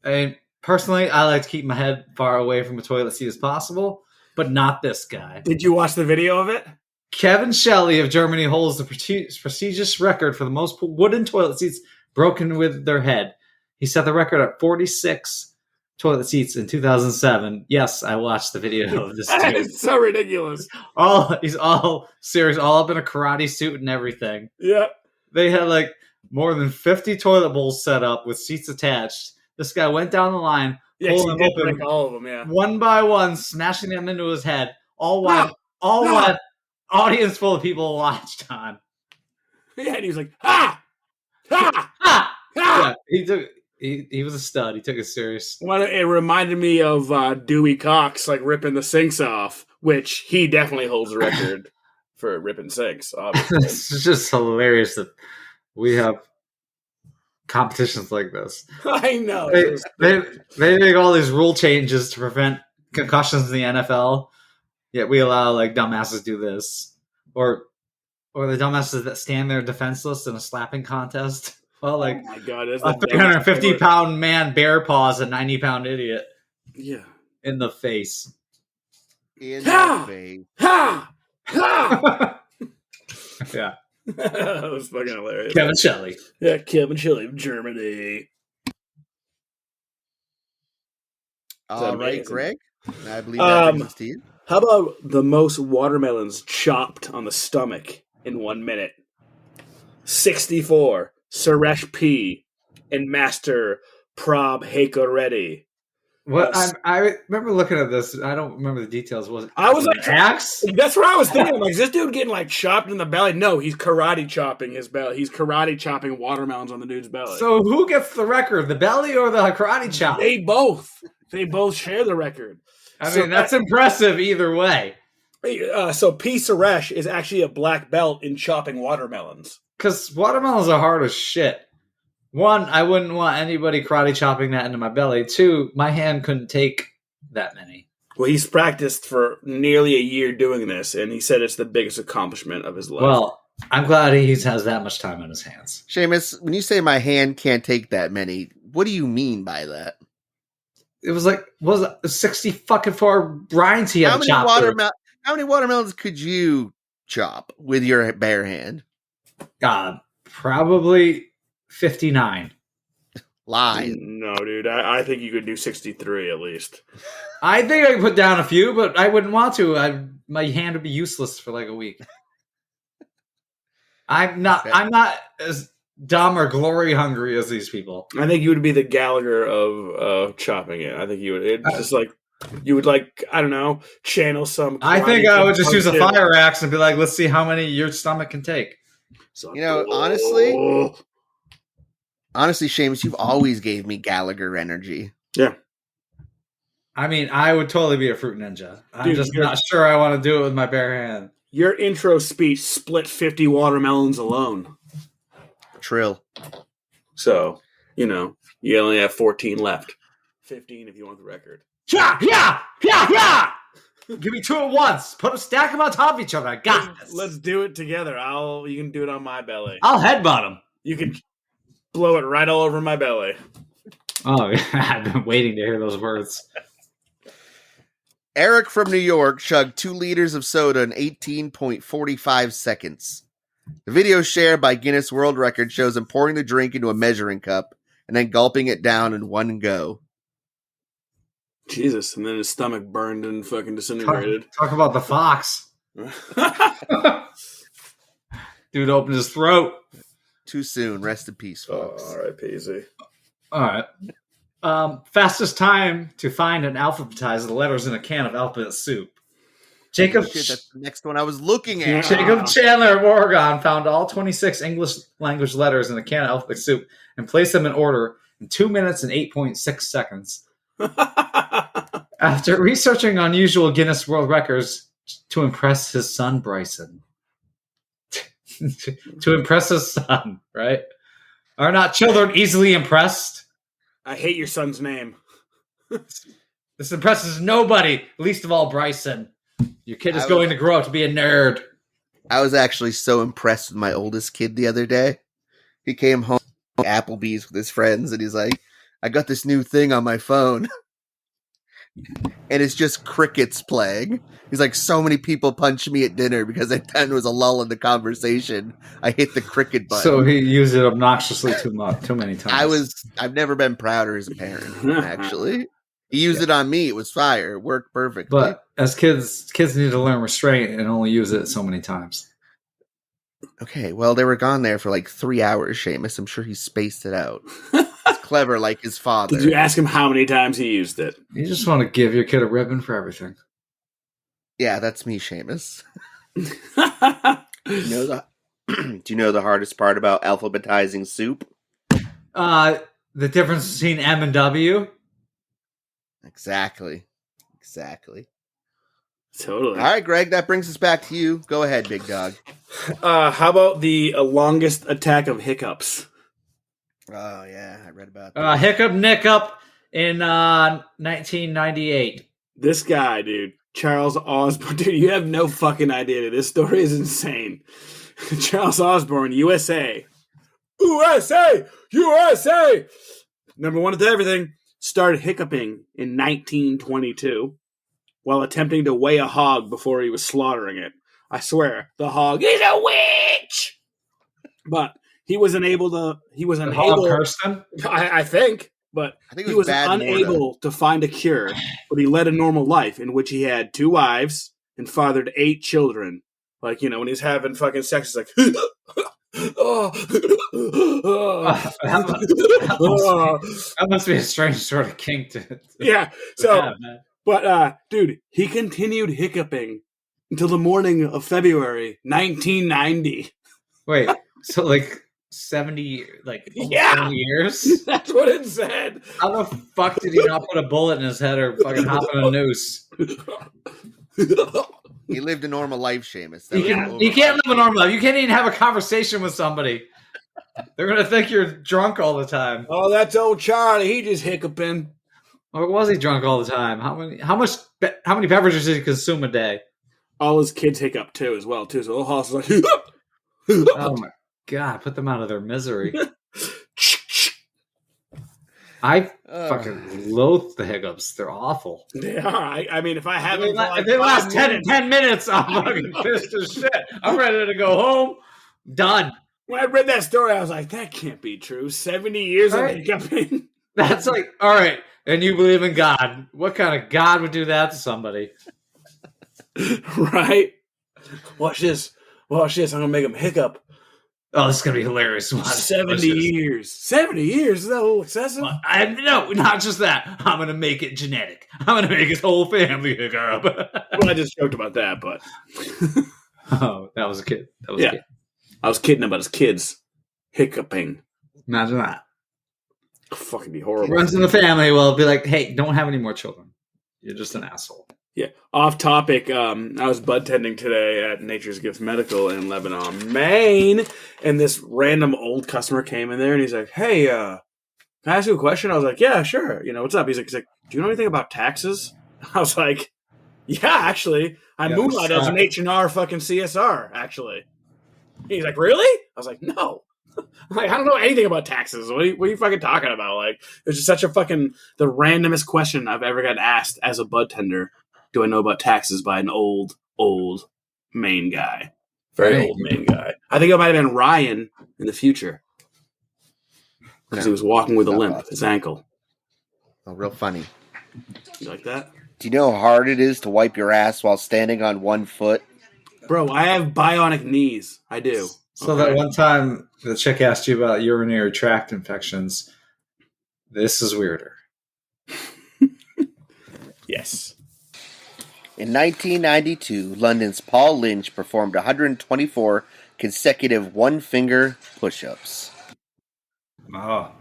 [SPEAKER 3] I mean, personally, I like to keep my head far away from a toilet seat as possible, but not this guy.
[SPEAKER 5] Did you watch the video of it?
[SPEAKER 3] Kevin Shelley of Germany holds the prestigious record for the most wooden toilet seats broken with their head. He set the record at 46 toilet seats in 2007. Yes, I watched the video of this dude.
[SPEAKER 5] It's so ridiculous.
[SPEAKER 3] He's all serious, all up in a karate suit and everything.
[SPEAKER 5] Yeah.
[SPEAKER 3] They had like more than 50 toilet bowls set up with seats attached. This guy went down the line,
[SPEAKER 5] Yeah,
[SPEAKER 3] pulled
[SPEAKER 5] she
[SPEAKER 3] them
[SPEAKER 5] did
[SPEAKER 3] open
[SPEAKER 5] break all of them, yeah.
[SPEAKER 3] one by one, smashing them into his head. All while audience full of people watched on.
[SPEAKER 5] Yeah, and he was like, ha! Ha!
[SPEAKER 3] Ah!
[SPEAKER 5] Ha!
[SPEAKER 3] Yeah, he was a stud. He took it serious.
[SPEAKER 5] Well, it reminded me of Dewey Cox, like ripping the sinks off, which he definitely holds the record for ripping sinks, obviously.
[SPEAKER 3] It's just hilarious that we have competitions like this.
[SPEAKER 5] I know.
[SPEAKER 3] They make all these rule changes to prevent concussions in the NFL, yet we allow like dumbasses do this, or the dumbasses that stand there defenseless in a slapping contest. Well, like
[SPEAKER 5] oh my God, that's
[SPEAKER 3] a
[SPEAKER 5] the dumbest
[SPEAKER 3] 350-pound man bear paws a 90-pound idiot
[SPEAKER 5] Yeah.
[SPEAKER 3] in the face.
[SPEAKER 2] In
[SPEAKER 5] Ha!
[SPEAKER 2] the face.
[SPEAKER 5] Ha! Ha!
[SPEAKER 3] Yeah,
[SPEAKER 5] That was fucking hilarious.
[SPEAKER 3] Kevin Shelley.
[SPEAKER 5] Yeah, Kevin Shelley of Germany.
[SPEAKER 2] All right,
[SPEAKER 5] amazing.
[SPEAKER 2] Greg. I believe that brings us to you.
[SPEAKER 5] How about the most watermelons chopped on the stomach in 1 minute? 64. Suresh P. and Master Prab Hakoreddy.
[SPEAKER 3] What I remember looking at this. I don't remember the details. Was it?
[SPEAKER 5] I was
[SPEAKER 3] an
[SPEAKER 5] like,
[SPEAKER 3] axe?
[SPEAKER 5] That's what I was thinking. Like, is this dude getting like chopped in the belly? No, he's karate chopping his belly. He's karate chopping watermelons on the dude's belly.
[SPEAKER 3] So who gets the record, the belly or the karate chop?
[SPEAKER 5] They both share the record.
[SPEAKER 3] I mean, that's impressive either way.
[SPEAKER 5] So P. Suresh is actually a black belt in chopping watermelons.
[SPEAKER 3] Because watermelons are hard as shit. One, I wouldn't want anybody karate chopping that into my belly. Two, my hand couldn't take that many.
[SPEAKER 5] Well, he's practiced for nearly a year doing this, and he said it's the biggest accomplishment of his life.
[SPEAKER 3] Well, I'm glad he has that much time on his hands.
[SPEAKER 2] Seamus, when you say my hand can't take that many, what do you mean by that?
[SPEAKER 3] It was like, was it 60 fucking 4 grinds he had to chop through.
[SPEAKER 2] How many watermelons could you chop with your bare hand?
[SPEAKER 3] Probably 59.
[SPEAKER 2] Lie.
[SPEAKER 5] No, dude. I think you could do 63 at least.
[SPEAKER 3] I think I could put down a few, but I wouldn't want to. My hand would be useless for like a week. I'm not as dumb or glory hungry as these people.
[SPEAKER 5] I think you would be the Gallagher of chopping it. I think you would. It's just like you would like, I don't know, channel some.
[SPEAKER 3] I think I would just use a fire axe and be like, let's see how many your stomach can take.
[SPEAKER 2] You know, honestly, Seamus, you've always gave me Gallagher energy.
[SPEAKER 5] Yeah.
[SPEAKER 3] I mean, I would totally be a fruit ninja. I'm just not sure I want to do it with my bare hand.
[SPEAKER 5] Your intro speech split 50 watermelons alone.
[SPEAKER 2] Trill.
[SPEAKER 5] So, you know, you only have 14 left. 15 if you want the record.
[SPEAKER 3] Yeah! Give me 2 at once. Stack them on top of each other. I got this.
[SPEAKER 5] Let's do it together. You can do it on my belly.
[SPEAKER 3] I'll headbutt them.
[SPEAKER 5] You can blow it right all over my belly.
[SPEAKER 3] Oh, yeah. I've been waiting to hear those words.
[SPEAKER 2] Eric from New York chugged 2 liters of soda in 18.45 seconds. The video shared by Guinness World Record shows him pouring the drink into a measuring cup and then gulping it down in one go.
[SPEAKER 5] Jesus, and then his stomach burned and fucking disintegrated.
[SPEAKER 3] Talk about the fox. Dude opened his throat.
[SPEAKER 2] Too soon. Rest in peace, folks.
[SPEAKER 5] All right, Peasy.
[SPEAKER 3] All right. Fastest time to find and alphabetize the letters in a can of alphabet soup. Jacob,
[SPEAKER 2] Shit, that's the next one I was looking at.
[SPEAKER 3] Jacob Chandler of Oregon found all 26 English language letters in a can of alphabet soup and placed them in order in 2 minutes and 8.6 seconds. After researching unusual Guinness World Records to impress his son, Bryson. To impress his son, right? Are not children easily impressed?
[SPEAKER 5] I hate your son's name.
[SPEAKER 3] This impresses nobody, least of all Bryson. Your kid is going to grow up to be a nerd.
[SPEAKER 2] I was actually so impressed with my oldest kid the other day. He came home from Applebee's with his friends, and he's like, I got this new thing on my phone. And it's just crickets playing. He's like, so many people punched me at dinner because I thought it was a lull in the conversation. I hit the cricket button.
[SPEAKER 3] So he used it obnoxiously too many times.
[SPEAKER 2] I've never been prouder as a parent, actually. He used it on me. It was fire. It worked perfectly.
[SPEAKER 3] But as kids need to learn restraint and only use it so many times.
[SPEAKER 2] Okay, well, they were gone there for like 3 hours, Seamus. I'm sure he spaced it out. He's clever like his father.
[SPEAKER 5] Did you ask him how many times he used it?
[SPEAKER 3] You just want to give your kid a ribbon for everything.
[SPEAKER 2] Yeah, that's me, Seamus. Do you know the hardest part about alphabetizing soup?
[SPEAKER 3] The difference between M and W?
[SPEAKER 2] Exactly.
[SPEAKER 5] Totally.
[SPEAKER 2] All right, Greg, that brings us back to you. Go ahead, big dog.
[SPEAKER 5] How about the longest attack of hiccups?
[SPEAKER 2] Oh, yeah, I read about that.
[SPEAKER 3] Hiccup Nickup in 1998.
[SPEAKER 5] This guy, dude, Charles Osborne. Dude, you have no fucking idea. Dude. This story is insane. Charles Osborne, USA. USA! Number one at everything. Started hiccuping in 1922 while attempting to weigh a hog before he was slaughtering it. I swear, the hog is a witch! But he was unable to... He was unable...
[SPEAKER 3] Kirsten?
[SPEAKER 5] I think. But
[SPEAKER 2] I think
[SPEAKER 5] he was unable to find a cure, but he led a normal life in which he had 2 wives and fathered 8 children. Like, you know, when he's having fucking sex, it's like, Oh.
[SPEAKER 3] That must be a strange sort of kink to
[SPEAKER 5] Yeah. So,
[SPEAKER 3] have, man.
[SPEAKER 5] but dude, he continued hiccuping until the morning of February 1990.
[SPEAKER 3] Wait, so like 70, like almost
[SPEAKER 5] Yeah.
[SPEAKER 3] 70 years?
[SPEAKER 5] That's what it said.
[SPEAKER 3] How the fuck did he not put a bullet in his head or fucking hop in a noose?
[SPEAKER 2] He lived a normal life, Seamus.
[SPEAKER 3] You can't live a normal life. You can't even have a conversation with somebody. They're gonna think you're drunk all the time.
[SPEAKER 5] Oh, that's old Charlie. He just hiccuping.
[SPEAKER 3] Or was he drunk all the time? How many beverages did he consume a day?
[SPEAKER 5] All his kids hiccup too, as well too. So old Hoss is like,
[SPEAKER 3] Oh my god, put them out of their misery. I fucking loathe the hiccups. They're awful.
[SPEAKER 5] They are. I mean, if I have them,
[SPEAKER 3] If they last 10 minutes, I'm fucking pissed as shit. I'm ready to go home. Done.
[SPEAKER 5] When I read that story, I was like, that can't be true. 70 years of
[SPEAKER 3] Right.
[SPEAKER 5] hiccuping.
[SPEAKER 3] That's like, all right. And you believe in God. What kind of God would do that to somebody?
[SPEAKER 5] Right? Watch this. Watch this. I'm going to make him hiccup.
[SPEAKER 3] Oh, this is going to be hilarious.
[SPEAKER 5] 70 years. 70 years? Is that a little excessive?
[SPEAKER 3] No, not just that. I'm going to make it genetic. I'm going to make his whole family hiccup.
[SPEAKER 5] Well, I just joked about that, but
[SPEAKER 3] Oh, that was a kid. That was
[SPEAKER 5] Yeah.
[SPEAKER 3] a kid.
[SPEAKER 5] I was kidding about his kids hiccuping.
[SPEAKER 3] Imagine that.
[SPEAKER 5] Fucking be horrible.
[SPEAKER 3] Runs in the family will be like, hey, don't have any more children. You're just an asshole.
[SPEAKER 5] Yeah. Off topic, I was bud tending today at Nature's Gift Medical in Lebanon, Maine, and this random old customer came in there and he's like, hey, can I ask you a question? I was like, yeah, sure. You know, what's up? He's like, do you know anything about taxes? I was like, yeah, actually. I
[SPEAKER 3] Yeah,
[SPEAKER 5] moonlight as an H&R fucking CSR, actually. He's like, really? I was like, no. I'm like, I don't know anything about taxes. What are you fucking talking about? Like, it's just such a fucking, the randomest question I've ever got asked as a bud tender. Do I know about taxes by an old Maine guy? Very
[SPEAKER 3] Right.
[SPEAKER 5] old Maine guy. I think it might have been Ryan in the future. Because he was walking with a
[SPEAKER 2] Not
[SPEAKER 5] limp,
[SPEAKER 2] possible.
[SPEAKER 5] his ankle.
[SPEAKER 2] Oh, real funny.
[SPEAKER 5] You like that?
[SPEAKER 2] Do you know how hard it is to wipe your ass while standing on one foot?
[SPEAKER 5] Bro, I have bionic knees. I do.
[SPEAKER 3] So
[SPEAKER 5] Okay.
[SPEAKER 3] that one time the chick asked you about urinary tract infections, this is weirder.
[SPEAKER 5] Yes.
[SPEAKER 2] In 1992, London's Paul Lynch performed 124 consecutive one-finger push-ups.
[SPEAKER 3] Oh,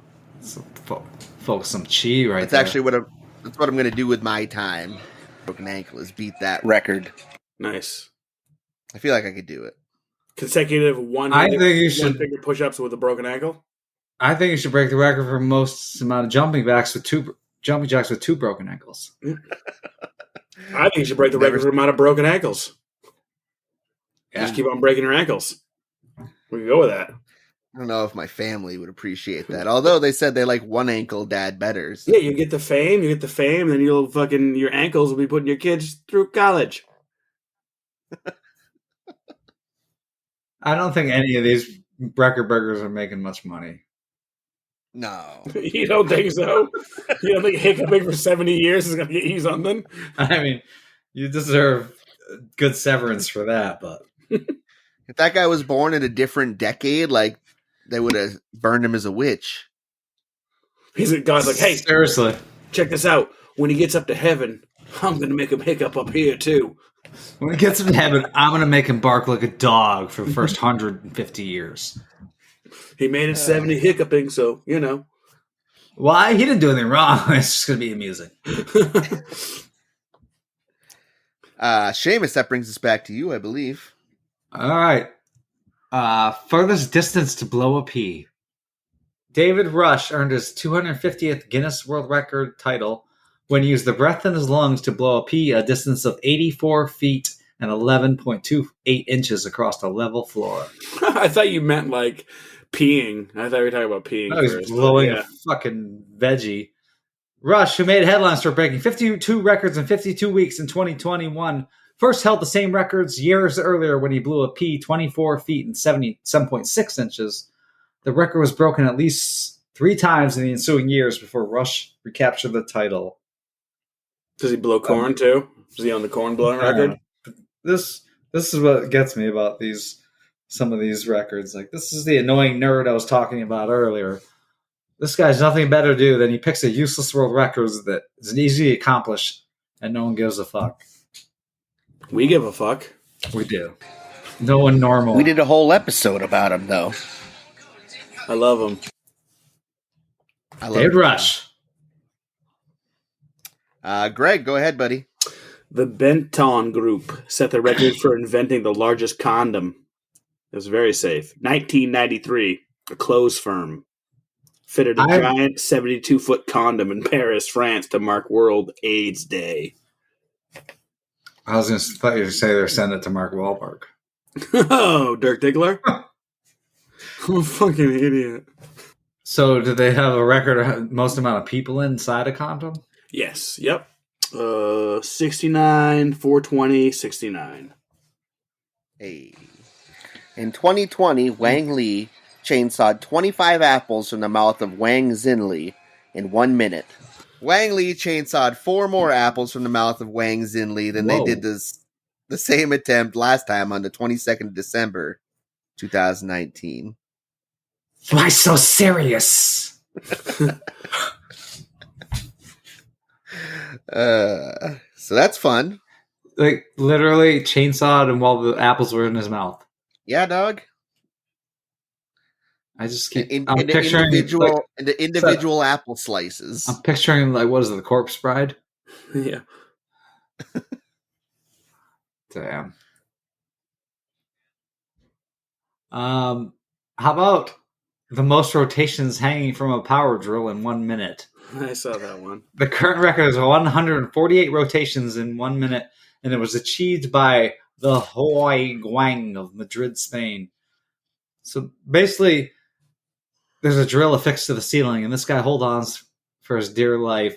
[SPEAKER 3] folks, some chi right
[SPEAKER 2] That's
[SPEAKER 3] there.
[SPEAKER 2] actually that's what I'm going to do with my time. Broken ankle is beat that record.
[SPEAKER 5] Nice.
[SPEAKER 2] I feel like I could do it.
[SPEAKER 5] Consecutive one
[SPEAKER 3] I think you should.
[SPEAKER 5] finger push-ups with a broken ankle.
[SPEAKER 3] I think you should break the record for most amount of jumping jacks with two broken ankles.
[SPEAKER 5] I think you should break the record for the amount of broken ankles.
[SPEAKER 3] Yeah.
[SPEAKER 5] Just keep on breaking your ankles. We can go with that.
[SPEAKER 2] I don't know if my family would appreciate that. Although they said they like one ankle dad better. So.
[SPEAKER 5] Yeah, you get the fame, then your ankles will be putting your kids through college.
[SPEAKER 3] I don't think any of these record breakers are making much money.
[SPEAKER 2] No.
[SPEAKER 5] You don't think so? You don't think hiccuping for 70 years is going to get you something?
[SPEAKER 3] I mean, you deserve good severance for that, but
[SPEAKER 2] If that guy was born in a different decade, like they would have burned him as a witch.
[SPEAKER 5] God's like, hey,
[SPEAKER 3] seriously,
[SPEAKER 5] check this out. When he gets up to heaven, I'm going to make him hiccup up here too.
[SPEAKER 3] when he gets into heaven, I'm going to make him bark like a dog for the first 150 years.
[SPEAKER 5] He made it 70 hiccuping, so, you know.
[SPEAKER 3] Why? He didn't do anything wrong. It's just going to be amusing.
[SPEAKER 2] Seamus, that brings us back to you, I believe.
[SPEAKER 3] All right. Furthest distance to blow a pea. David Rush earned his 250th Guinness World Record title when he used the breath in his lungs to blow a pea a distance of 84 feet and 11.28 inches across a level floor.
[SPEAKER 5] I thought you meant like peeing. I thought you were talking about peeing.
[SPEAKER 3] I was
[SPEAKER 5] first,
[SPEAKER 3] blowing
[SPEAKER 5] but yeah.
[SPEAKER 3] a fucking veggie. Rush, who made headlines for breaking 52 records in 52 weeks in 2021, first held the same records years earlier when he blew a pea 24 feet and 77.6 inches. The record was broken at least 3 times in the ensuing years before Rush recaptured the title.
[SPEAKER 5] Does he blow corn too? Is he on the corn blowing record?
[SPEAKER 3] This is what gets me about these some of these records. Like, this is the annoying nerd I was talking about earlier. This guy's nothing better to do than he picks a useless world records that is easy to accomplish, and no one gives a fuck.
[SPEAKER 5] We give a fuck.
[SPEAKER 3] We do. No one normal.
[SPEAKER 2] We did a whole episode about him, though.
[SPEAKER 5] I love him.
[SPEAKER 2] I love
[SPEAKER 3] David
[SPEAKER 2] him.
[SPEAKER 3] Rush.
[SPEAKER 2] Greg, go ahead, buddy.
[SPEAKER 5] The Benton Group set the record for inventing the largest condom. It was very safe. 1993, a clothes firm fitted a giant 72-foot condom in Paris, France to mark World AIDS Day.
[SPEAKER 3] I was going to thought you say they're sending it to Mark Wahlberg.
[SPEAKER 5] Oh, Dirk Diggler? I'm a fucking idiot.
[SPEAKER 3] So, did they have a record of most amount of people inside a condom?
[SPEAKER 5] Yes, yep. 69, 420, 69.
[SPEAKER 2] Hey. In 2020, Wang Li chainsawed 25 apples from the mouth of Wang Xinli in 1 minute. Wang Li chainsawed 4 more apples from the mouth of Wang Xinli than they did the same attempt last time on the 22nd of December, 2019.
[SPEAKER 3] Why so serious?
[SPEAKER 2] So that's fun.
[SPEAKER 3] Like, literally chainsawed him while the apples were in his mouth.
[SPEAKER 2] Yeah, dog.
[SPEAKER 3] I just keep.
[SPEAKER 2] In
[SPEAKER 3] I'm
[SPEAKER 2] the
[SPEAKER 3] picturing
[SPEAKER 2] individual apple slices.
[SPEAKER 3] I'm picturing, like, what is it, the Corpse Bride?
[SPEAKER 5] Yeah.
[SPEAKER 3] Damn. How about the most rotations hanging from a power drill in 1 minute?
[SPEAKER 5] I saw that one.
[SPEAKER 3] The current record is 148 rotations in 1 minute, and it was achieved by the Hoi Guang of Madrid, Spain. So basically, there's a drill affixed to the ceiling, and this guy holds on for his dear life.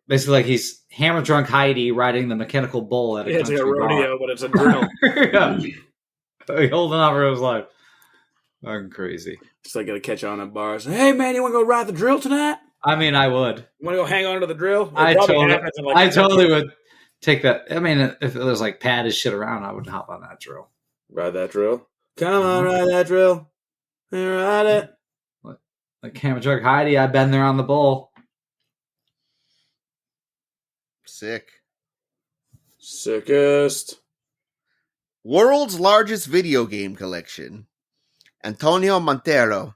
[SPEAKER 3] Basically, like he's hammer drunk Heidi riding the mechanical bull at a
[SPEAKER 5] It's
[SPEAKER 3] country
[SPEAKER 5] like a rodeo,
[SPEAKER 3] bar.
[SPEAKER 5] but it's a drill.
[SPEAKER 3] Yeah. He's holding on for his life. Fucking crazy.
[SPEAKER 5] It's like gonna catch on at bars. Hey man, you want to go ride the drill tonight?
[SPEAKER 3] I mean, I would.
[SPEAKER 5] You want to go hang on to the drill?
[SPEAKER 3] I totally would take that. I mean, if there's like pad his shit around, I would hop on that drill.
[SPEAKER 5] Ride that drill. Come on, ride that drill. Ride it.
[SPEAKER 3] Like Hammer Drunk Heidi, I've been there on the bull.
[SPEAKER 2] Sick.
[SPEAKER 5] Sickest.
[SPEAKER 2] World's largest video game collection. Antonio Montero,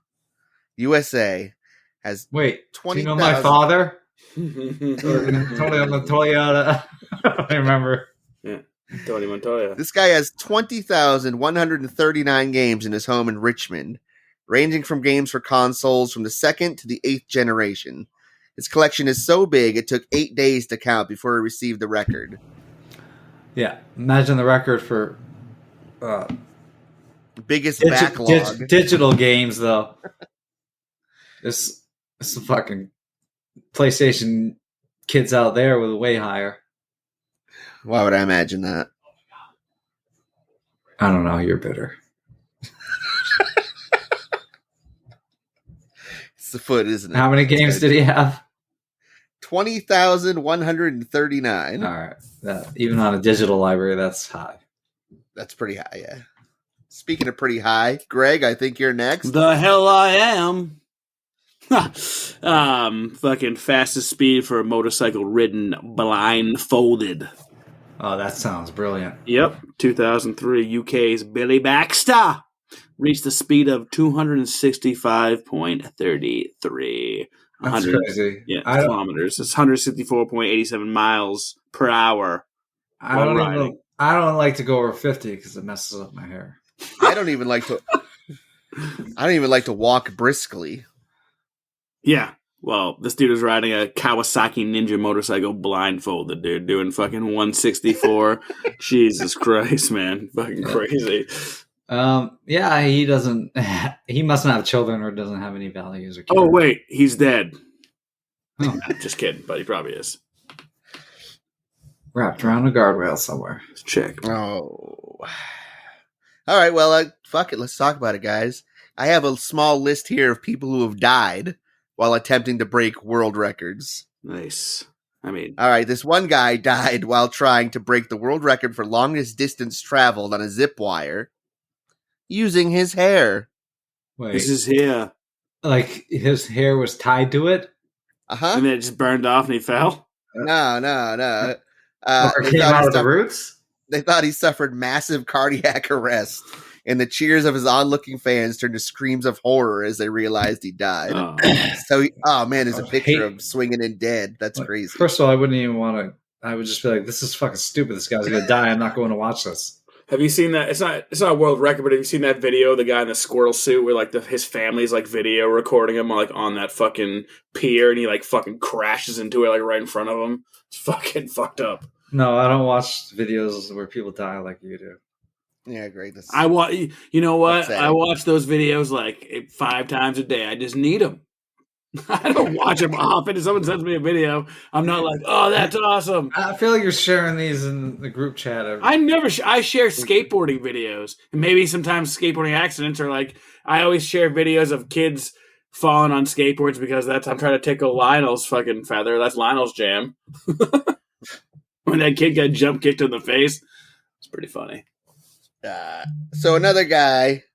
[SPEAKER 2] USA, has
[SPEAKER 3] Wait,
[SPEAKER 2] 20,000.
[SPEAKER 3] do you know my father? Totally on the Toyota. I remember.
[SPEAKER 5] Yeah, Tony Montoya.
[SPEAKER 2] This guy has 20,139 games in his home in Richmond, ranging from games for consoles from the 2nd to the 8th generation. His collection is so big, it took 8 days to count before he received the record.
[SPEAKER 3] Yeah, imagine the record for
[SPEAKER 2] Biggest backlog.
[SPEAKER 3] Digital games, though. This is some fucking PlayStation kids out there with way higher.
[SPEAKER 2] Why would I imagine that?
[SPEAKER 3] I don't know. You're bitter.
[SPEAKER 2] It's the foot, isn't it?
[SPEAKER 3] How many games did he have?
[SPEAKER 2] 20,139.
[SPEAKER 3] All right. Even on a digital library, that's high.
[SPEAKER 2] That's pretty high, yeah. Speaking of pretty high, Greg, I think you're next.
[SPEAKER 5] The hell I am. Fucking fastest speed for a motorcycle ridden blindfolded.
[SPEAKER 3] Oh, that sounds brilliant.
[SPEAKER 5] Yep, 2003 UK's Billy Baxter reached the speed of 265.33.
[SPEAKER 3] That's crazy.
[SPEAKER 5] Yeah, kilometers. It's 164.87 miles per hour.
[SPEAKER 3] I don't like to go over 50 because it messes up my hair.
[SPEAKER 2] I don't even like to walk briskly.
[SPEAKER 5] Yeah. Well, this dude is riding a Kawasaki Ninja motorcycle blindfolded, dude, doing fucking 164. Jesus Christ, man. Fucking crazy.
[SPEAKER 3] Yeah, he doesn't. He must not have children or doesn't have any values or.
[SPEAKER 5] Oh wait, he's dead.
[SPEAKER 3] Oh.
[SPEAKER 5] Just kidding, but he probably is.
[SPEAKER 3] Wrapped around a guardrail somewhere.
[SPEAKER 5] Let's check.
[SPEAKER 2] Oh. All right, well, fuck it. Let's talk about it, guys. I have a small list here of people who have died while attempting to break world records.
[SPEAKER 5] Nice. I mean,
[SPEAKER 2] all right, this one guy died while trying to break the world record for longest distance traveled on a zip wire. using his hair.
[SPEAKER 3] Wait,
[SPEAKER 5] This is here.
[SPEAKER 3] like his hair was tied to it?
[SPEAKER 2] Uh-huh.
[SPEAKER 5] And then it just burned off and he fell.
[SPEAKER 2] No.
[SPEAKER 3] Or
[SPEAKER 2] They
[SPEAKER 3] came
[SPEAKER 2] thought
[SPEAKER 3] out
[SPEAKER 2] he
[SPEAKER 3] of the
[SPEAKER 2] suffered-
[SPEAKER 3] roots?
[SPEAKER 2] They thought he suffered massive cardiac arrest, and the cheers of his onlooking fans turned to screams of horror as they realized he died.
[SPEAKER 5] Oh.
[SPEAKER 2] So, there's a
[SPEAKER 3] I
[SPEAKER 2] picture
[SPEAKER 3] hate-
[SPEAKER 2] of him swinging in dead. That's
[SPEAKER 3] Like,
[SPEAKER 2] crazy.
[SPEAKER 3] First of all, I wouldn't even want to. I would just be like, "This is fucking stupid. This guy's gonna die. I'm not going to watch this."
[SPEAKER 5] Have you seen that? It's not a world record, but have you seen that video of the guy in the squirrel suit where like his family's like video recording him like on that fucking pier and he like fucking crashes into it like right in front of him? It's fucking fucked up.
[SPEAKER 3] No, I don't watch videos where people die like you do.
[SPEAKER 2] Yeah, great. This-
[SPEAKER 5] I watch. You know what?
[SPEAKER 2] Upsetting.
[SPEAKER 5] I watch those videos like 5 times a day. I just need them. I don't watch them often. If someone sends me a video, I'm not like, "Oh, that's awesome."
[SPEAKER 3] I feel like you're sharing these in the group chat.
[SPEAKER 5] I never. I share skateboarding videos, and maybe sometimes skateboarding accidents are like. I always share videos of kids falling on skateboards because I'm trying to tickle Lionel's fucking feather. That's Lionel's jam. When that kid got jump kicked in the face, it's pretty funny.
[SPEAKER 2] So another guy,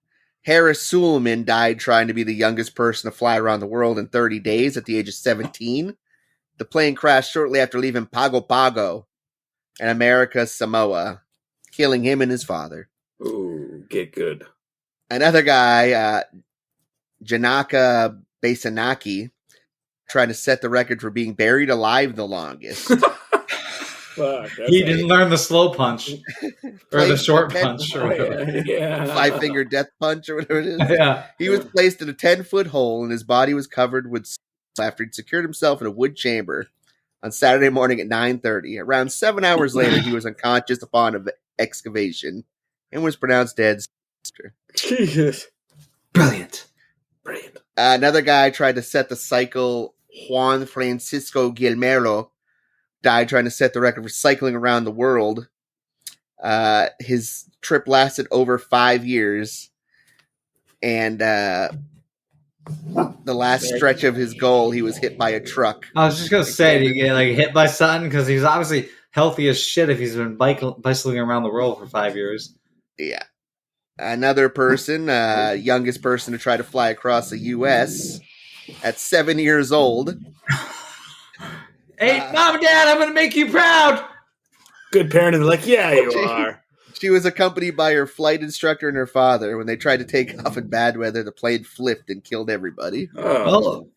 [SPEAKER 2] Harris Suleiman, died trying to be the youngest person to fly around the world in 30 days at the age of 17. The plane crashed shortly after leaving Pago Pago in America, Samoa, killing him and his father.
[SPEAKER 5] Ooh, get good.
[SPEAKER 2] Another guy, Janaka Basanaki, trying to set the record for being buried alive the longest.
[SPEAKER 5] Fuck,
[SPEAKER 3] He didn't learn the slow punch or the short punch or
[SPEAKER 5] Oh,
[SPEAKER 3] whatever.
[SPEAKER 5] yeah.
[SPEAKER 2] 5-finger death punch or whatever it is.
[SPEAKER 3] Yeah.
[SPEAKER 2] He was placed in a 10-foot hole and his body was covered with snow after he'd secured himself in a wood chamber on Saturday morning at 9:30. Around 7 hours later, he was unconscious upon an excavation and was pronounced dead.
[SPEAKER 5] Jesus.
[SPEAKER 3] Brilliant.
[SPEAKER 5] Brilliant.
[SPEAKER 2] Another guy tried to set the cycle. Juan Francisco Guillermo died trying to set the record for cycling around the world. His trip lasted over 5 years, and the last stretch of his goal, he was hit by a truck.
[SPEAKER 3] I was just gonna say, did he get like hit by something? Because he's obviously healthy as shit if he's been bicycling around the world for 5 years.
[SPEAKER 2] Yeah. Another person, youngest person to try to fly across the U.S. at 7 years old.
[SPEAKER 3] Hey, Mom and Dad, I'm gonna make you proud.
[SPEAKER 5] Good parent is like, yeah, you are.
[SPEAKER 2] She was accompanied by her flight instructor and her father. When they tried to take off in bad weather, the plane flipped and killed everybody.
[SPEAKER 5] Oh.
[SPEAKER 3] Well,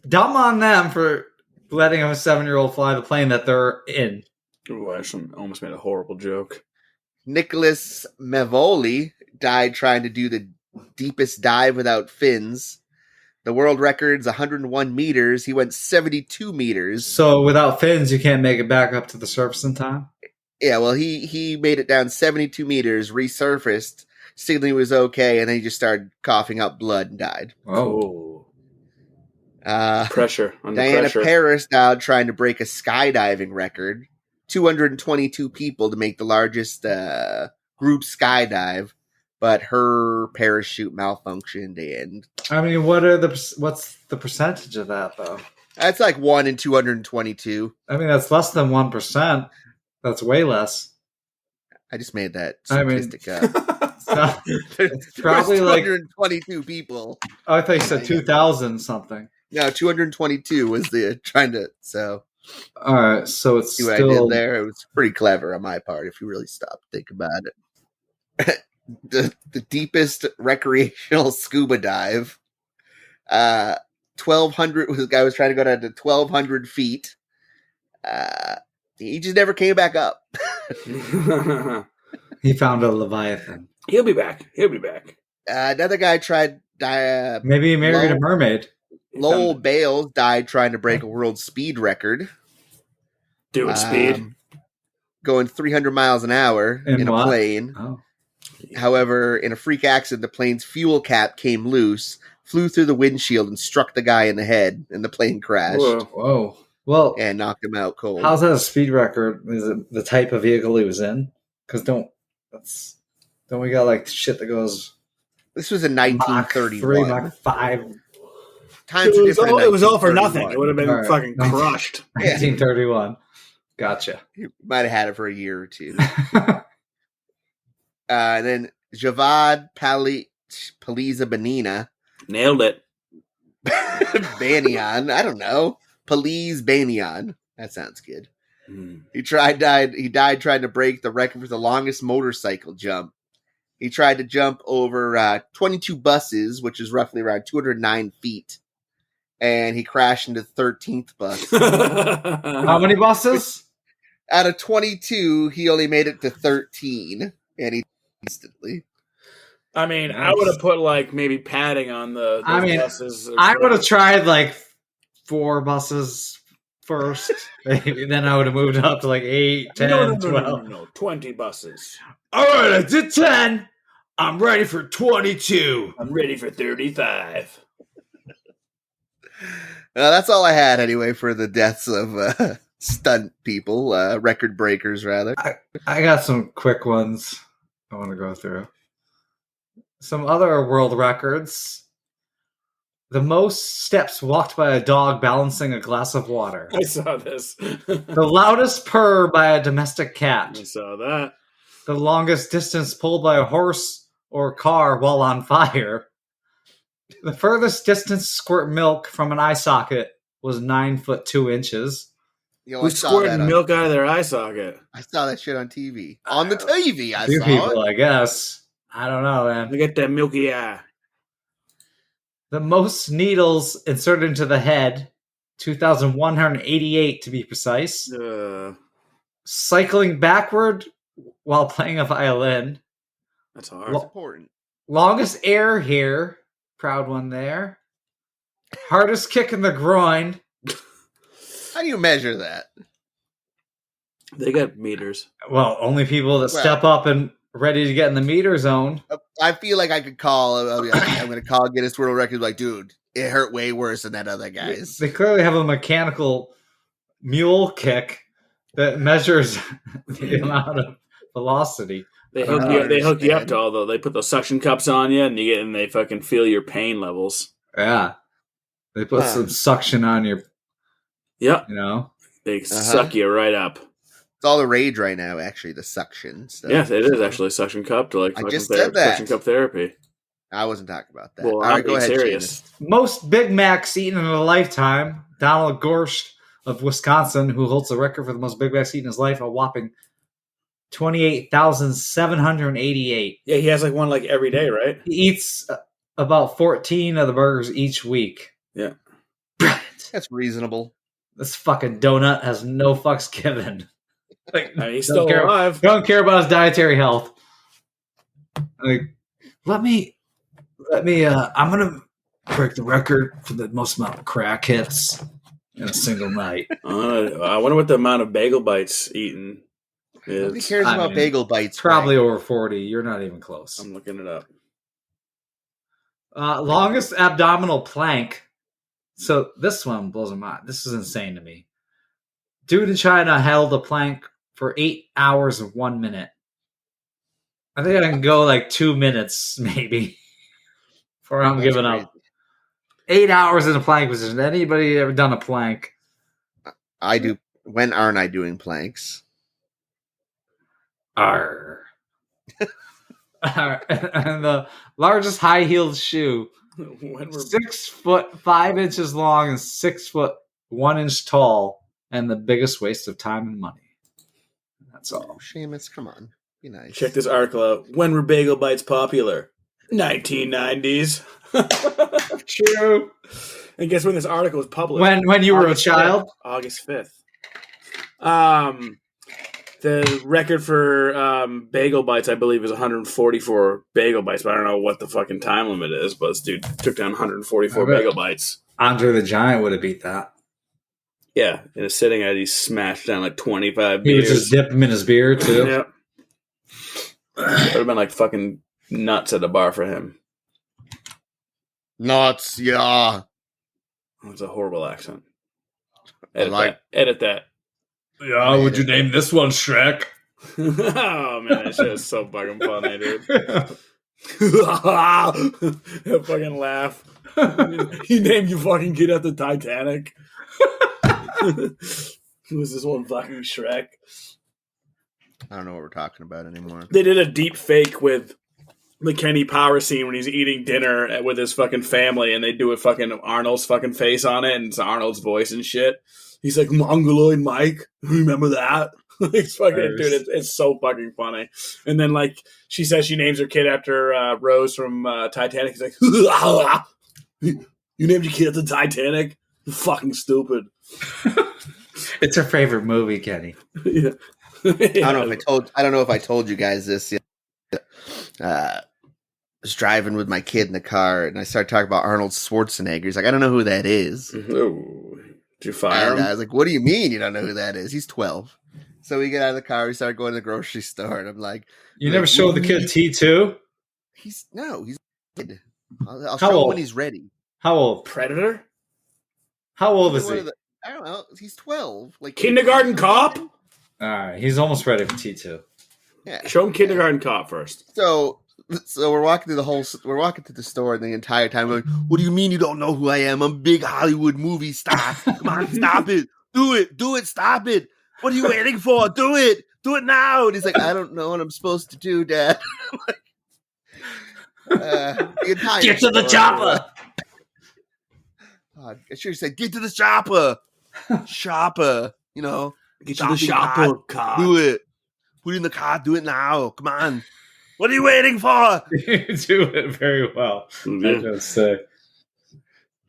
[SPEAKER 3] dumb on them for letting a 7-year-old fly the plane that they're in.
[SPEAKER 5] Ooh, I almost made a horrible joke.
[SPEAKER 2] Nicholas Mevoli died trying to do the deepest dive without fins. The world record's 101 meters. He went 72 meters.
[SPEAKER 3] So without fins, you can't make it back up to the surface in time.
[SPEAKER 2] Yeah, well, he made it down 72 meters, resurfaced, signaling he was okay, and then he just started coughing up blood and died.
[SPEAKER 3] Oh,
[SPEAKER 5] Pressure. Under
[SPEAKER 2] Diana
[SPEAKER 5] pressure.
[SPEAKER 2] Paris died trying to break a skydiving record. 222 people to make the largest group skydive, but her parachute malfunctioned, and
[SPEAKER 3] I mean, what's the percentage of that though?
[SPEAKER 2] that's like 1 in 222.
[SPEAKER 3] I mean, that's less than 1%. That's way less.
[SPEAKER 2] I just made that
[SPEAKER 3] I mean-
[SPEAKER 2] statistic up.
[SPEAKER 3] So,
[SPEAKER 2] There's
[SPEAKER 3] probably like-
[SPEAKER 2] 222 people.
[SPEAKER 3] oh, I thought you said 2,000 something.
[SPEAKER 2] No, 222 was the trying to. So
[SPEAKER 3] All right, so it's
[SPEAKER 2] see what I
[SPEAKER 3] still
[SPEAKER 2] did there. It was pretty clever on my part if you really stop to think about it. the deepest recreational scuba dive. 1,200. The guy was trying to go down to 1,200 feet. He just never came back up.
[SPEAKER 3] he found a leviathan.
[SPEAKER 5] He'll be back. He'll be back.
[SPEAKER 2] Another guy tried.
[SPEAKER 3] Maybe he married a mermaid.
[SPEAKER 2] Lowell Bales died trying to break a world speed record.
[SPEAKER 5] Doing speed.
[SPEAKER 2] Going 300 miles an hour
[SPEAKER 3] In
[SPEAKER 2] in a
[SPEAKER 3] what?
[SPEAKER 2] plane.
[SPEAKER 3] Oh,
[SPEAKER 2] However, in a freak accident, the plane's fuel cap came loose, flew through the windshield, and struck the guy in the head, and the plane crashed
[SPEAKER 5] Whoa.
[SPEAKER 3] whoa. Well,
[SPEAKER 2] and knocked him out cold.
[SPEAKER 3] how's that a speed record? Is it the type of vehicle he was in? Because don't we got like shit that goes
[SPEAKER 2] This was in
[SPEAKER 3] Mach 3,
[SPEAKER 2] 1931.
[SPEAKER 3] Mach 5,
[SPEAKER 2] Times are different. in
[SPEAKER 5] It was all for
[SPEAKER 2] 1931.
[SPEAKER 5] nothing. It would have been
[SPEAKER 3] All right.
[SPEAKER 5] fucking crushed.
[SPEAKER 2] Yeah.
[SPEAKER 3] 1931. Gotcha.
[SPEAKER 2] He might have had it for a year or two. And then Javad Paliza Benina.
[SPEAKER 5] Nailed it.
[SPEAKER 2] Banyan. I don't know. Police Banyan. That sounds good.
[SPEAKER 5] Mm.
[SPEAKER 2] He died trying to break the record for the longest motorcycle jump. He tried to jump over 22 buses, which is roughly around 209 feet. And he crashed into the 13th bus.
[SPEAKER 3] How many buses?
[SPEAKER 2] Out of 22, he only made it to 13. And he instantly.
[SPEAKER 5] I mean, I would have put like maybe padding on the buses.
[SPEAKER 3] I would have tried like 4 buses first. Maybe. Then I would have moved up to like 8, 10, 12.
[SPEAKER 5] No, 20 buses.
[SPEAKER 6] All right, I did 10. I'm ready for 22.
[SPEAKER 5] I'm ready for 35.
[SPEAKER 2] That's all I had anyway for the deaths of stunt people, record breakers rather.
[SPEAKER 3] I got some quick ones I want to go through. Some other world records. The most steps walked by a dog balancing a glass of water.
[SPEAKER 5] I saw this.
[SPEAKER 3] The loudest purr by a domestic cat.
[SPEAKER 5] I saw that.
[SPEAKER 3] The longest distance pulled by a horse or car while on fire. The furthest distance to squirt milk from an eye socket was 9 foot 2 inches.
[SPEAKER 2] Yo,
[SPEAKER 5] Who's squirting milk out of their eye socket?
[SPEAKER 2] I saw that shit on TV. On the TV, I
[SPEAKER 3] Few
[SPEAKER 2] saw
[SPEAKER 3] people,
[SPEAKER 2] it.
[SPEAKER 3] I guess. I don't know, man.
[SPEAKER 5] Look at that milky eye.
[SPEAKER 3] The most needles inserted into the head, 2,188 to be precise. Cycling backward while playing a violin.
[SPEAKER 5] That's hard.
[SPEAKER 2] That's important.
[SPEAKER 3] Longest air here. Proud one there. Hardest kick in the groin.
[SPEAKER 2] How do you measure that?
[SPEAKER 5] They got meters.
[SPEAKER 3] Well, only people that step up and ready to get in the meter zone.
[SPEAKER 2] I feel like I could call. I'm going to call Guinness World Records. Like, dude, it hurt way worse than that other guy's.
[SPEAKER 3] They clearly have a mechanical mule kick that measures the amount of velocity.
[SPEAKER 5] They hook you up to all they put those suction cups on you, and they fucking feel your pain levels.
[SPEAKER 3] Yeah, they put some suction on your.
[SPEAKER 5] Yep,
[SPEAKER 3] you know
[SPEAKER 5] they suck you right up.
[SPEAKER 2] It's all the rage right now. Actually, the suction stuff.
[SPEAKER 5] Yes, it is actually a suction cup to like.
[SPEAKER 2] I just said that.
[SPEAKER 5] Suction cup therapy.
[SPEAKER 2] I wasn't talking about that.
[SPEAKER 5] Well,
[SPEAKER 2] all right, go ahead.
[SPEAKER 5] Serious.
[SPEAKER 3] Most Big Macs eaten in a lifetime. Donald Gorst of Wisconsin, who holds the record for the most Big Macs eaten in his life, a whopping 28,788.
[SPEAKER 5] Yeah, he has like one like every day, right?
[SPEAKER 3] He eats about 14 of the burgers each week.
[SPEAKER 5] Yeah.
[SPEAKER 2] That's reasonable.
[SPEAKER 3] This fucking donut has no fucks given. Like,
[SPEAKER 5] I mean, he's still alive.
[SPEAKER 3] Don't care about his dietary health. Like, let me I'm gonna break the record for the most amount of crack hits in a single night.
[SPEAKER 5] I wonder what the amount of bagel bites eaten is.
[SPEAKER 2] Nobody cares about bagel bites.
[SPEAKER 3] Probably over 40. You're not even close.
[SPEAKER 5] I'm looking it up.
[SPEAKER 3] Longest abdominal plank. So this one blows my mind. This is insane to me. Dude in China held a plank for 8 hours and 1 minute. I think I can go like 2 minutes maybe before I'm giving up. 8 hours in a plank position. Anybody ever done a plank?
[SPEAKER 2] I do. When aren't I doing planks?
[SPEAKER 3] Arr. And the largest high-heeled shoe, 6 foot 5 inches long and 6 foot 1 inch tall, and the biggest waste of time and money. That's all.
[SPEAKER 2] Seamus, come on. Be nice.
[SPEAKER 5] Check this article out. When were bagel bites popular? 1990s.
[SPEAKER 3] True.
[SPEAKER 5] And guess when this article was published?
[SPEAKER 3] When you were a child?
[SPEAKER 5] August 5th. The record for bagel bites, I believe, is 144 bagel bites, but I don't know what the fucking time limit is. But this dude took down 144 bagel bites.
[SPEAKER 3] Andre the Giant would have beat that.
[SPEAKER 5] Yeah, in a sitting at, he smashed down like 25
[SPEAKER 3] He
[SPEAKER 5] beers.
[SPEAKER 3] would just dip him in his beer, too.
[SPEAKER 5] Yep. It would have been like fucking nuts at the bar for him.
[SPEAKER 2] Nuts, yeah.
[SPEAKER 5] It's a horrible accent.
[SPEAKER 2] Edit
[SPEAKER 5] that.
[SPEAKER 6] Yeah, would you name this one Shrek?
[SPEAKER 5] Oh man, that shit is so fucking funny, dude. He'll fucking laugh. He named you fucking kid at the Titanic. Who was this one fucking Shrek?
[SPEAKER 2] I don't know what we're talking about anymore.
[SPEAKER 5] They did a deep fake with the Kenny Power scene when he's eating dinner with his fucking family, and they do a fucking Arnold's fucking face on it, and it's Arnold's voice and shit. He's like, Mongoloid Mike, remember that? It's fucking, dude, it's so fucking funny. And then, like, she says she names her kid after Rose from Titanic. He's like, you named your kid after Titanic? You're fucking stupid.
[SPEAKER 3] It's her favorite movie, Kenny.
[SPEAKER 5] Yeah.
[SPEAKER 2] I don't know if I told you guys this yet. I was driving with my kid in the car, and I started talking about Arnold Schwarzenegger. He's like, I don't know who that is.
[SPEAKER 5] Ooh. Did you fire
[SPEAKER 2] And
[SPEAKER 5] him?
[SPEAKER 2] I was like, what do you mean you don't know who that is? He's 12. So we get out of the car, we start going to the grocery store, and I'm like,
[SPEAKER 3] You never showed the kid T2?
[SPEAKER 2] he's a kid. I'll
[SPEAKER 3] How
[SPEAKER 2] show him
[SPEAKER 3] old?
[SPEAKER 2] when he's ready.
[SPEAKER 3] How old?
[SPEAKER 5] Predator?
[SPEAKER 3] How old is he?
[SPEAKER 2] I don't know. He's 12. Like
[SPEAKER 5] Kindergarten Cop?
[SPEAKER 3] All right, he's almost ready for T2.
[SPEAKER 2] Yeah.
[SPEAKER 5] Show him Kindergarten Cop first.
[SPEAKER 2] So we're walking through the store, and the entire time we're like, what do you mean you don't know who I am? I'm a big Hollywood movie star. Come on, stop it. Do it, stop it. What are you waiting for? Do it now. And he's like, I don't know what I'm supposed to do, Dad.
[SPEAKER 3] Get to the chopper.
[SPEAKER 2] I should have said, get to the shopper. Shopper, you know.
[SPEAKER 5] Get to the
[SPEAKER 2] Shopping
[SPEAKER 5] shopper, Cop.
[SPEAKER 2] Do it. Put it in the car. Do it now. Come on. What are you waiting for?
[SPEAKER 3] You do it very well. I just say.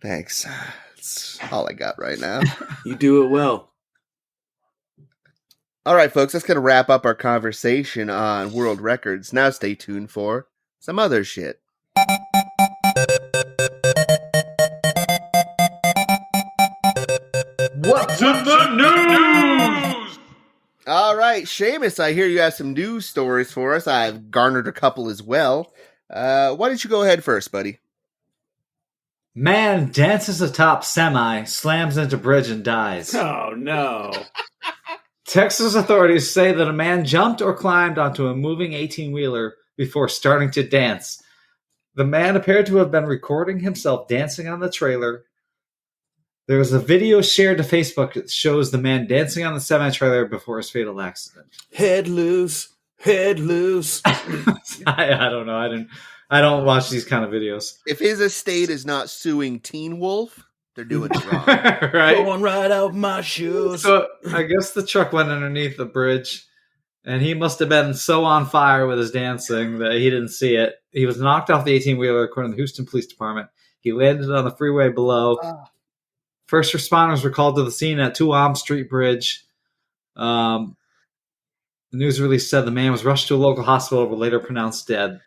[SPEAKER 2] Thanks. That's all I got right now.
[SPEAKER 5] You do it well.
[SPEAKER 2] All right, folks, that's going to wrap up our conversation on world records. Now stay tuned for some other shit.
[SPEAKER 4] What's in the news?
[SPEAKER 2] All right, Seamus, I hear you have some news stories for us. I've garnered a couple as well. Why don't you go ahead first, buddy?
[SPEAKER 3] Man dances atop semi, slams into bridge and dies.
[SPEAKER 5] Oh, no.
[SPEAKER 3] Texas authorities say that a man jumped or climbed onto a moving 18-wheeler before starting to dance. The man appeared to have been recording himself dancing on the trailer. There was a video shared to Facebook that shows the man dancing on the semi-trailer before his fatal accident.
[SPEAKER 5] Head loose. Head loose.
[SPEAKER 3] I don't know. I don't watch these kind of videos.
[SPEAKER 2] If his estate is not suing Teen Wolf, they're doing it wrong.
[SPEAKER 3] Right?
[SPEAKER 5] Going right out my shoes.
[SPEAKER 3] So I guess the truck went underneath the bridge, and he must have been so on fire with his dancing that he didn't see it. He was knocked off the 18-wheeler, according to the Houston Police Department. He landed on the freeway below. First responders were called to the scene at 2 Elm Street Bridge. The news release said the man was rushed to a local hospital but later pronounced dead.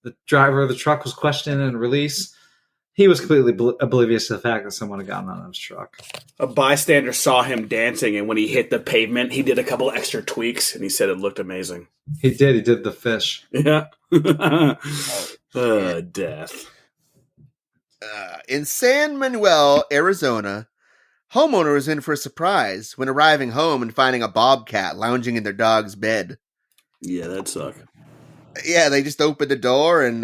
[SPEAKER 3] The driver of the truck was questioned and released. He was completely oblivious to the fact that someone had gotten on his truck.
[SPEAKER 5] A bystander saw him dancing, and when he hit the pavement, he did a couple extra tweaks, and he said it looked amazing.
[SPEAKER 3] He did the fish.
[SPEAKER 5] Yeah. Death.
[SPEAKER 2] In San Manuel, Arizona, homeowner was in for a surprise when arriving home and finding a bobcat lounging in their dog's bed.
[SPEAKER 5] Yeah, that'd suck.
[SPEAKER 2] Yeah, they just opened the door and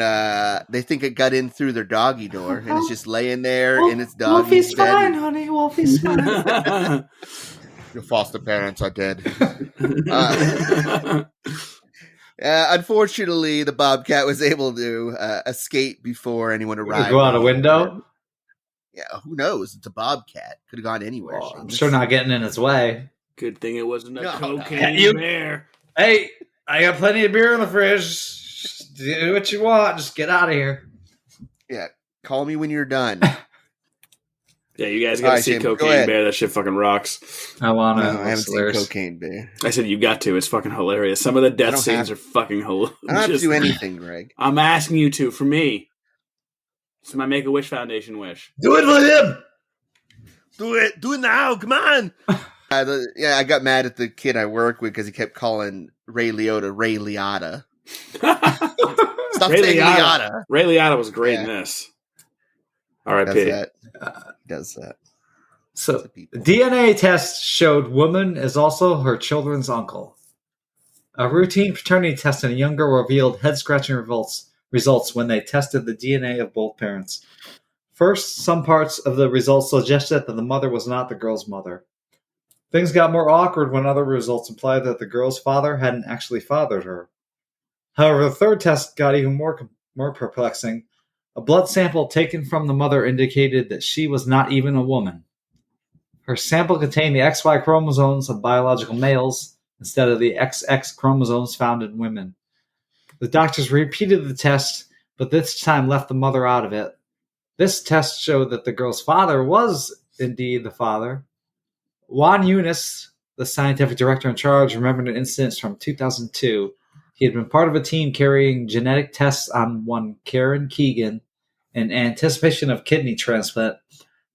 [SPEAKER 2] they think it got in through their doggy door and it's just laying there in its doggy's bed.
[SPEAKER 3] honey. Wolfie's fine.
[SPEAKER 2] Your foster parents are dead. Unfortunately, the bobcat was able to escape before anyone arrived.
[SPEAKER 3] Go out a window?
[SPEAKER 2] Yeah, who knows? It's a bobcat. Could have gone anywhere.
[SPEAKER 3] Well, I'm sure not getting in its way.
[SPEAKER 5] Good thing it wasn't a
[SPEAKER 2] No.
[SPEAKER 5] cocaine
[SPEAKER 3] You-
[SPEAKER 5] bear.
[SPEAKER 3] Hey, I got plenty of beer in the fridge. Just do what you want. Just get out of here.
[SPEAKER 2] Yeah, call me when you're done.
[SPEAKER 5] Yeah, you guys
[SPEAKER 2] All
[SPEAKER 5] gotta
[SPEAKER 2] right,
[SPEAKER 5] see
[SPEAKER 2] Tim, go
[SPEAKER 5] Cocaine
[SPEAKER 2] ahead.
[SPEAKER 5] Bear. That shit fucking rocks.
[SPEAKER 3] I want to.
[SPEAKER 2] No, I haven't seen Cocaine Bear.
[SPEAKER 5] I said you got to. It's fucking hilarious. Some of the death
[SPEAKER 2] don't
[SPEAKER 5] scenes
[SPEAKER 2] have-
[SPEAKER 5] are fucking hilarious.
[SPEAKER 2] I don't have to do anything, Greg.
[SPEAKER 5] I'm asking you to, for me. It's my Make-A-Wish Foundation wish.
[SPEAKER 6] Do it for him.
[SPEAKER 2] Do it now! Come on! I got mad at the kid I work with because he kept calling Ray Liotta Ray Liotta. Stop
[SPEAKER 5] Ray
[SPEAKER 2] saying
[SPEAKER 5] Liotta.
[SPEAKER 2] Liotta.
[SPEAKER 5] Ray Liotta was great in
[SPEAKER 2] Yeah.
[SPEAKER 5] this.
[SPEAKER 2] Does
[SPEAKER 5] R.I.P.
[SPEAKER 2] that? Does that?
[SPEAKER 3] So,
[SPEAKER 2] The people.
[SPEAKER 3] DNA test showed woman is also her children's uncle. A routine paternity test in a young girl revealed head-scratching results when they tested the DNA of both parents. First, some parts of the results suggested that the mother was not the girl's mother. Things got more awkward when other results implied that the girl's father hadn't actually fathered her. However, the third test got even more more perplexing, a blood sample taken from the mother indicated that she was not even a woman. Her sample contained the XY chromosomes of biological males instead of the XX chromosomes found in women. The doctors repeated the test, but this time left the mother out of it. This test showed that the girl's father was indeed the father. Juan Yunis, the scientific director in charge, remembered an incident from 2002. He had been part of a team carrying genetic tests on one Karen Keegan in anticipation of kidney transplant.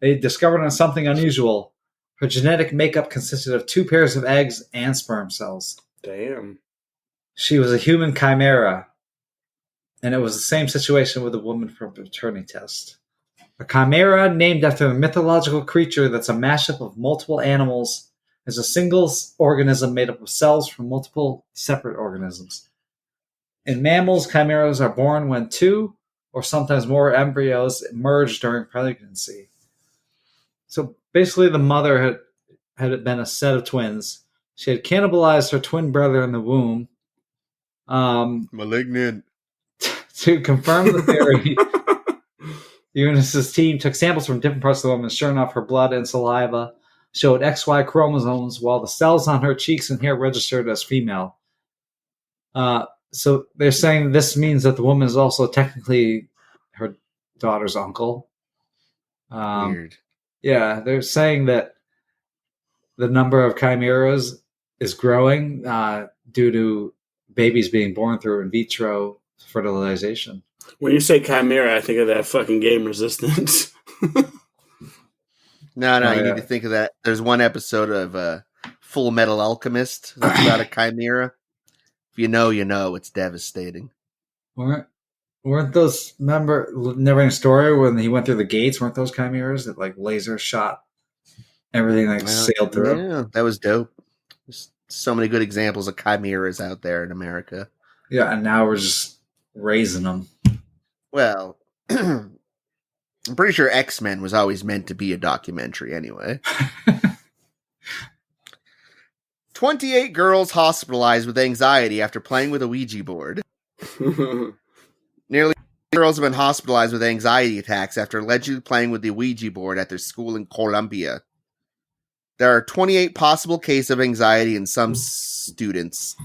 [SPEAKER 3] They discovered on something unusual. Her genetic makeup consisted of 2 pairs of eggs and sperm cells.
[SPEAKER 5] Damn.
[SPEAKER 3] She was a human chimera, and it was the same situation with a woman from a paternity test. A chimera, named after a mythological creature that's a mashup of multiple animals, is a single organism made up of cells from multiple separate organisms. In mammals, chimeras are born when 2 or sometimes more embryos emerge during pregnancy. So basically, the mother had been a set of twins. She had cannibalized her twin brother in the womb.
[SPEAKER 2] Malignant.
[SPEAKER 3] To confirm the theory, Eunice's team took samples from different parts of the woman. Sure enough, her blood and saliva showed XY chromosomes, while the cells on her cheeks and hair registered as female. So they're saying this means that the woman is also technically her daughter's uncle.
[SPEAKER 2] Weird.
[SPEAKER 3] Yeah, they're saying that the number of chimeras is growing due to babies being born through in vitro fertilization.
[SPEAKER 5] When you say chimera, I think of that fucking game Resistance.
[SPEAKER 2] No,
[SPEAKER 3] Oh,
[SPEAKER 2] you
[SPEAKER 3] yeah.
[SPEAKER 2] need to think of that. There's one episode of Full Metal Alchemist that's about a chimera. If you know, you know. It's devastating.
[SPEAKER 3] Weren't those, remember Neverending Story when he went through the gates? Weren't those chimeras that like laser shot everything like sailed through?
[SPEAKER 2] Yeah, that was dope. There's so many good examples of chimeras out there in America.
[SPEAKER 3] Yeah, and now we're just raising them.
[SPEAKER 2] Well, I'm pretty sure X-Men was always meant to be a documentary anyway. 28 girls hospitalized with anxiety after playing with a Ouija board. Nearly girls have been hospitalized with anxiety attacks after allegedly playing with the Ouija board at their school in Colombia. There are 28 possible cases of anxiety in some students,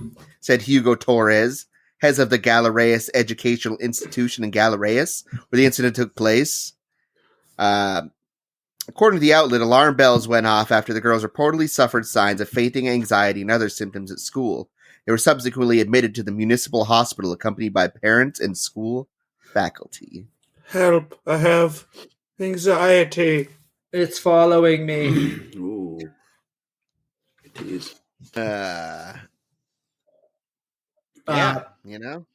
[SPEAKER 2] said Hugo Torres, head of the Galeraeus Educational Institution in Galeraeus, where the incident took place. According to the outlet, alarm bells went off after the girls reportedly suffered signs of fainting, anxiety, and other symptoms at school. They were subsequently admitted to the municipal hospital, accompanied by parents and school faculty.
[SPEAKER 5] Help, I have anxiety.
[SPEAKER 3] It's following me.
[SPEAKER 5] Ooh. It is.
[SPEAKER 2] Yeah, you know?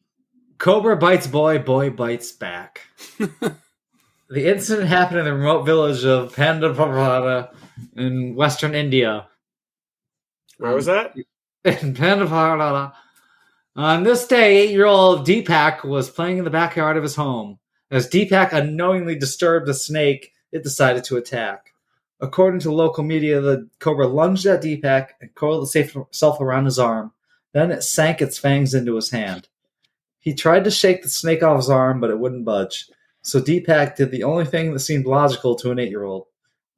[SPEAKER 3] Cobra bites boy, boy bites back. The incident happened in the remote village of Pandavara in western India.
[SPEAKER 5] Where was that?
[SPEAKER 3] In Pandavara. On this day, 8-year-old Deepak was playing in the backyard of his home. As Deepak unknowingly disturbed a snake, it decided to attack. According to local media, the cobra lunged at Deepak and coiled itself around his arm. Then it sank its fangs into his hand. He tried to shake the snake off his arm, but it wouldn't budge. So Deepak did the only thing that seemed logical to an 8-year-old.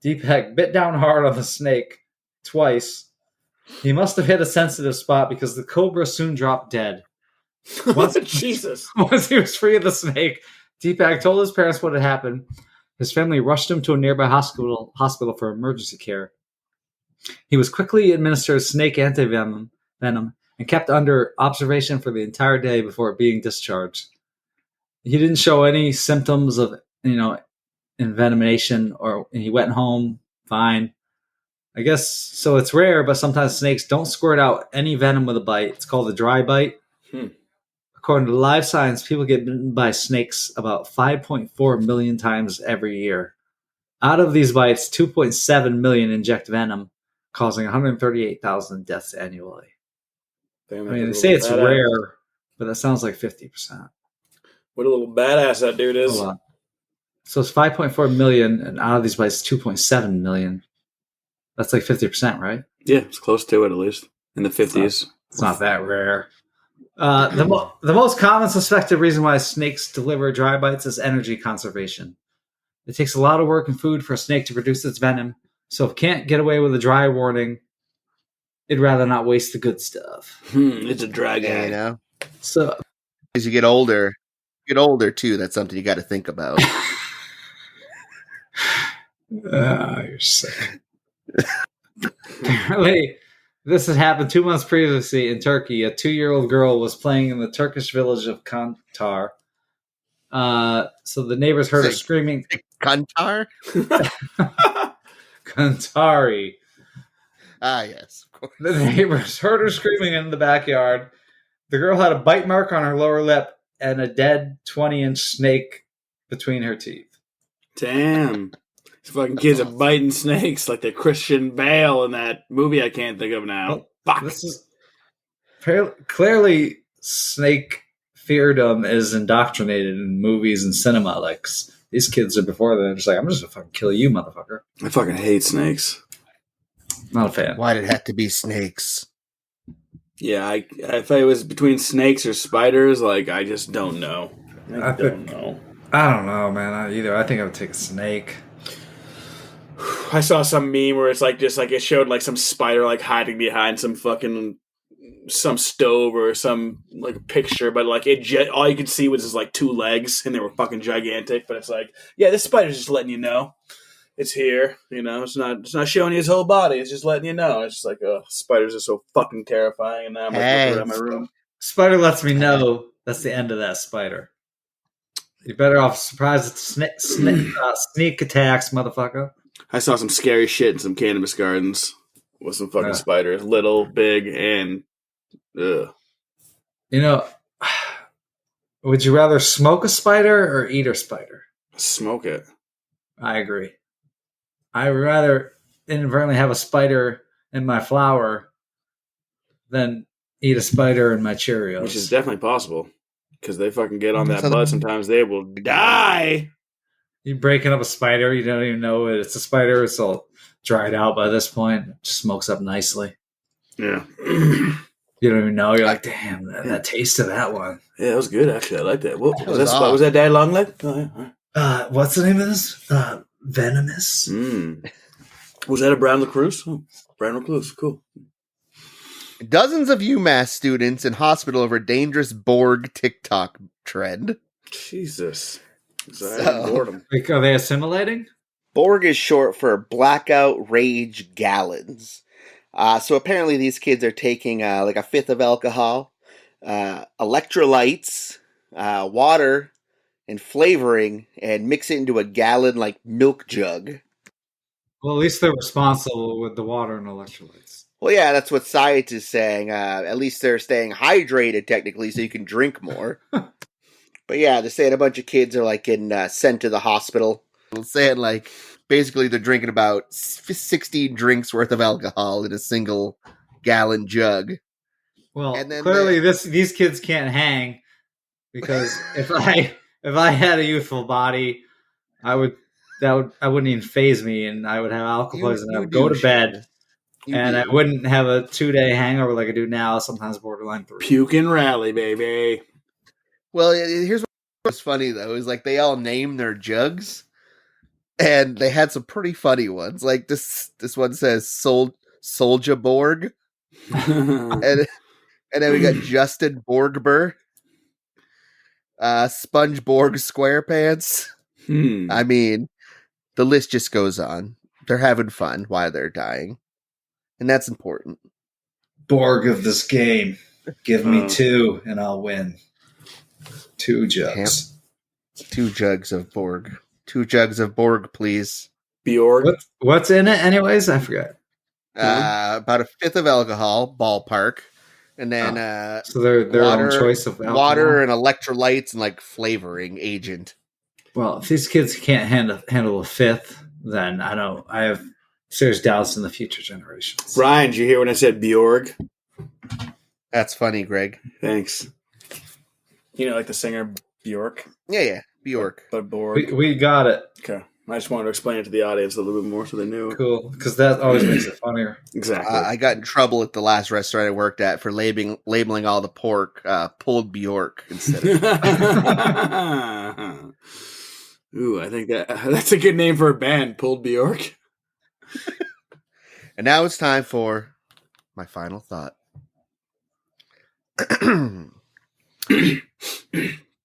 [SPEAKER 3] Deepak bit down hard on the snake twice. He must have hit a sensitive spot because the cobra soon dropped dead.
[SPEAKER 5] Jesus.
[SPEAKER 3] Once he was free of the snake, Deepak told his parents what had happened. His family rushed him to a nearby hospital for emergency care. He was quickly administered snake antivenom and kept under observation for the entire day before being discharged. He didn't show any symptoms of, envenomation, and he went home fine. I guess, so it's rare, but sometimes snakes don't squirt out any venom with a bite. It's called a dry bite. According to Live Science, people get bitten by snakes about 5.4 million times every year. Out of these bites, 2.7 million inject venom, causing 138,000 deaths annually.
[SPEAKER 5] Damn,
[SPEAKER 3] I mean, they say it's rare, but that sounds like 50%.
[SPEAKER 5] What a little badass that dude is.
[SPEAKER 3] Hold on. So it's 5.4 million, and out of these bites, 2.7 million. That's like 50%, right?
[SPEAKER 5] Yeah, it's close to it at least. In the 50s.
[SPEAKER 3] It's not that rare. The most common suspected reason why snakes deliver dry bites is energy conservation. It takes a lot of work and food for a snake to produce its venom, so if it can't get away with a dry warning, it'd rather not waste the good stuff.
[SPEAKER 5] It's a dry guy.
[SPEAKER 2] Yeah, you know,
[SPEAKER 3] So,
[SPEAKER 2] as you get older too. That's something you got to think about.
[SPEAKER 3] you're sick. Apparently, this had happened 2 months previously in Turkey. A 2-year-old girl was playing in the Turkish village of Kantar. So the neighbors heard her
[SPEAKER 2] Sick.
[SPEAKER 3] screaming.
[SPEAKER 2] Kantar?
[SPEAKER 3] Kantari.
[SPEAKER 2] Ah, yes, of course.
[SPEAKER 3] The neighbors heard her screaming in the backyard. The girl had a bite mark on her lower lip and a dead 20-inch snake between her teeth.
[SPEAKER 5] Damn. These fucking kids are biting snakes like the Christian Bale in that movie I can't think of now.
[SPEAKER 3] Well,
[SPEAKER 5] Fuck.
[SPEAKER 3] This is clearly snake feardom is indoctrinated in movies and cinema. Like these kids are before they're just like, I'm just gonna fucking kill you, motherfucker.
[SPEAKER 5] I fucking hate snakes.
[SPEAKER 3] Not a fan.
[SPEAKER 2] Why did it have to be snakes?
[SPEAKER 5] Yeah, if I was between snakes or spiders, like, I just don't know. I don't know.
[SPEAKER 3] I don't know, man. I think I would take a snake.
[SPEAKER 5] I saw some meme where it's like just like it showed like some spider like hiding behind some fucking some stove or some like picture, but like all you could see was just like 2 legs and they were fucking gigantic. But it's like, yeah, this spider's just letting you know it's here. You know, it's not showing you his whole body. It's just letting you know. It's just like, spiders are so fucking terrifying. And now I'm like looking around my room.
[SPEAKER 3] Spider lets me know that's the end of that spider. You're better off surprised at sneak attacks, motherfucker.
[SPEAKER 5] I saw some scary shit in some cannabis gardens with some fucking spiders, little, big, and ugh.
[SPEAKER 3] You know, would you rather smoke a spider or eat a spider?
[SPEAKER 5] Smoke it.
[SPEAKER 3] I agree. I'd rather inadvertently have a spider in my flour than eat a spider in my Cheerios.
[SPEAKER 5] Which is definitely possible. Because they fucking get on that bud. Sometimes they will die.
[SPEAKER 3] You're breaking up a spider. You don't even know it's a spider. It's all dried out by this point. It just smokes up nicely.
[SPEAKER 5] Yeah.
[SPEAKER 3] You don't even know. You're like, damn, that taste of that one.
[SPEAKER 5] Yeah, that was good, actually. I like that. What was that Daddy Long Leg? Oh, yeah.
[SPEAKER 3] What's the name of this? Venomous.
[SPEAKER 5] Was that a Brown Recluse? Oh, Brown Recluse. Cool.
[SPEAKER 2] Dozens of UMass students in hospital over dangerous Borg TikTok trend.
[SPEAKER 5] Jesus. Boredom.
[SPEAKER 3] Like, are they assimilating?
[SPEAKER 2] Borg is short for blackout rage gallons. So apparently these kids are taking like a fifth of alcohol, electrolytes, water, and flavoring, and mix it into a gallon like milk jug.
[SPEAKER 3] Well, at least they're responsible with the water and electrolytes.
[SPEAKER 2] Well, yeah, that's what science is saying. At least they're staying hydrated, technically, so you can drink more. But yeah, they're saying a bunch of kids are like getting sent to the hospital. They're saying like basically they're drinking about 16 drinks worth of alcohol in a single gallon jug.
[SPEAKER 3] Well,
[SPEAKER 2] and then
[SPEAKER 3] clearly these kids can't hang because if I had a youthful body, I wouldn't even faze me, and I would have alcohol poisoning. I would go to bed. I wouldn't have a 2-day hangover like I do now, sometimes borderline 3.
[SPEAKER 5] Puke and rally, baby.
[SPEAKER 2] Well, here's what's funny, though, is like they all name their jugs, and they had some pretty funny ones. Like this one says Soldier Borg, and then we got Justin Borgber, Sponge Borg SquarePants. I mean, the list just goes on. They're having fun while they're dying. And that's important.
[SPEAKER 3] Borg of this game. Give me 2 and I'll win. 2 jugs.
[SPEAKER 2] 2 jugs of Borg. 2 jugs of Borg, please.
[SPEAKER 5] Bjorg.
[SPEAKER 3] What's in it anyways? I forgot.
[SPEAKER 2] About a fifth of alcohol, ballpark. And then
[SPEAKER 3] so their own choice of alcohol.
[SPEAKER 2] Water and electrolytes and like flavoring agent.
[SPEAKER 3] Well, if these kids can't handle a fifth, then I have serious doubts in the future generations.
[SPEAKER 5] Ryan, did you hear when I said Bjorg?
[SPEAKER 2] That's funny, Greg.
[SPEAKER 5] Thanks. You know, like the singer Bjork?
[SPEAKER 2] Yeah, Bjork.
[SPEAKER 5] But Borg.
[SPEAKER 3] We got it.
[SPEAKER 5] Okay. I just wanted to explain it to the audience a little bit more so they knew.
[SPEAKER 3] Cool, because that always makes it funnier.
[SPEAKER 5] Exactly.
[SPEAKER 2] I got in trouble at the last restaurant I worked at for labeling all the pork pulled Bjork instead of.
[SPEAKER 5] Ooh, I think that's a good name for a band, Pulled Bjork.
[SPEAKER 2] And now it's time for my final thought.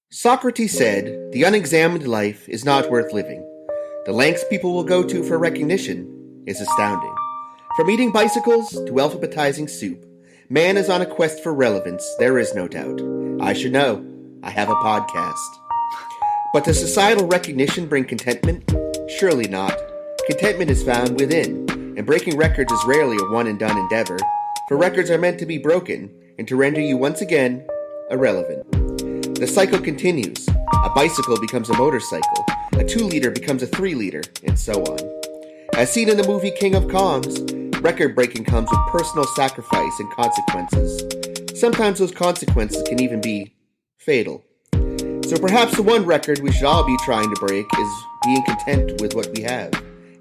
[SPEAKER 2] Socrates said, "The unexamined life is not worth living. The lengths people will go to for recognition is astounding. From eating bicycles to alphabetizing soup, man is on a quest for relevance, there is no doubt. I should know. I have a podcast. But does societal recognition bring contentment? Surely not. Contentment is found within, and breaking records is rarely a one-and-done endeavor, for records are meant to be broken and to render you once again irrelevant. The cycle continues. A bicycle becomes a motorcycle, a 2-liter becomes a 3-liter, and so on. As seen in the movie King of Kongs, record-breaking comes with personal sacrifice and consequences. Sometimes those consequences can even be fatal. So perhaps the one record we should all be trying to break is being content with what we have,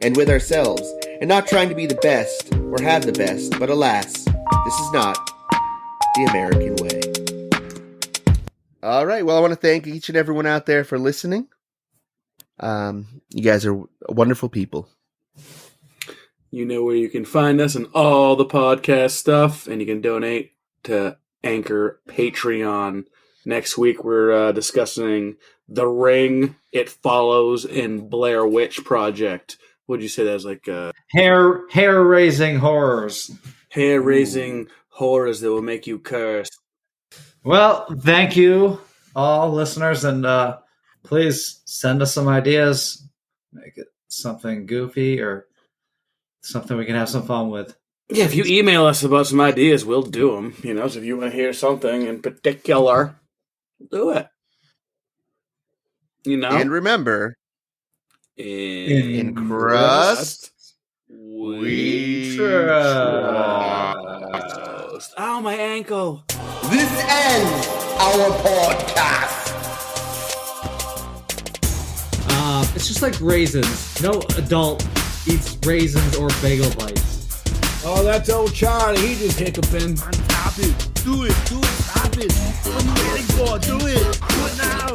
[SPEAKER 2] and with ourselves, and not trying to be the best or have the best, but alas, this is not the American way. All right, well, I want to thank each and everyone out there for listening. You guys are wonderful people.
[SPEAKER 5] You know where you can find us and all the podcast stuff, and you can donate to Anchor Patreon. Next week, we're discussing The Ring, It Follows, and Blair Witch Project. What'd you say that was like?
[SPEAKER 3] Hair-raising horrors.
[SPEAKER 5] Hair-raising horrors that will make you curse.
[SPEAKER 3] Well, thank you, all listeners, and please send us some ideas. Make it something goofy or something we can have some fun with.
[SPEAKER 5] Yeah, if you email us about some ideas, we'll do them. You know, so if you want to hear something in particular, do it. You know?
[SPEAKER 2] And remember, in crust, we trust.
[SPEAKER 5] Ow, my ankle.
[SPEAKER 1] This ends our podcast.
[SPEAKER 3] It's just like raisins. No adult eats raisins or bagel bites.
[SPEAKER 5] Oh, that's old Charlie. He just hiccuping.
[SPEAKER 1] Stop it. Do it. Stop it. What are you waiting for? Do it. Do it now.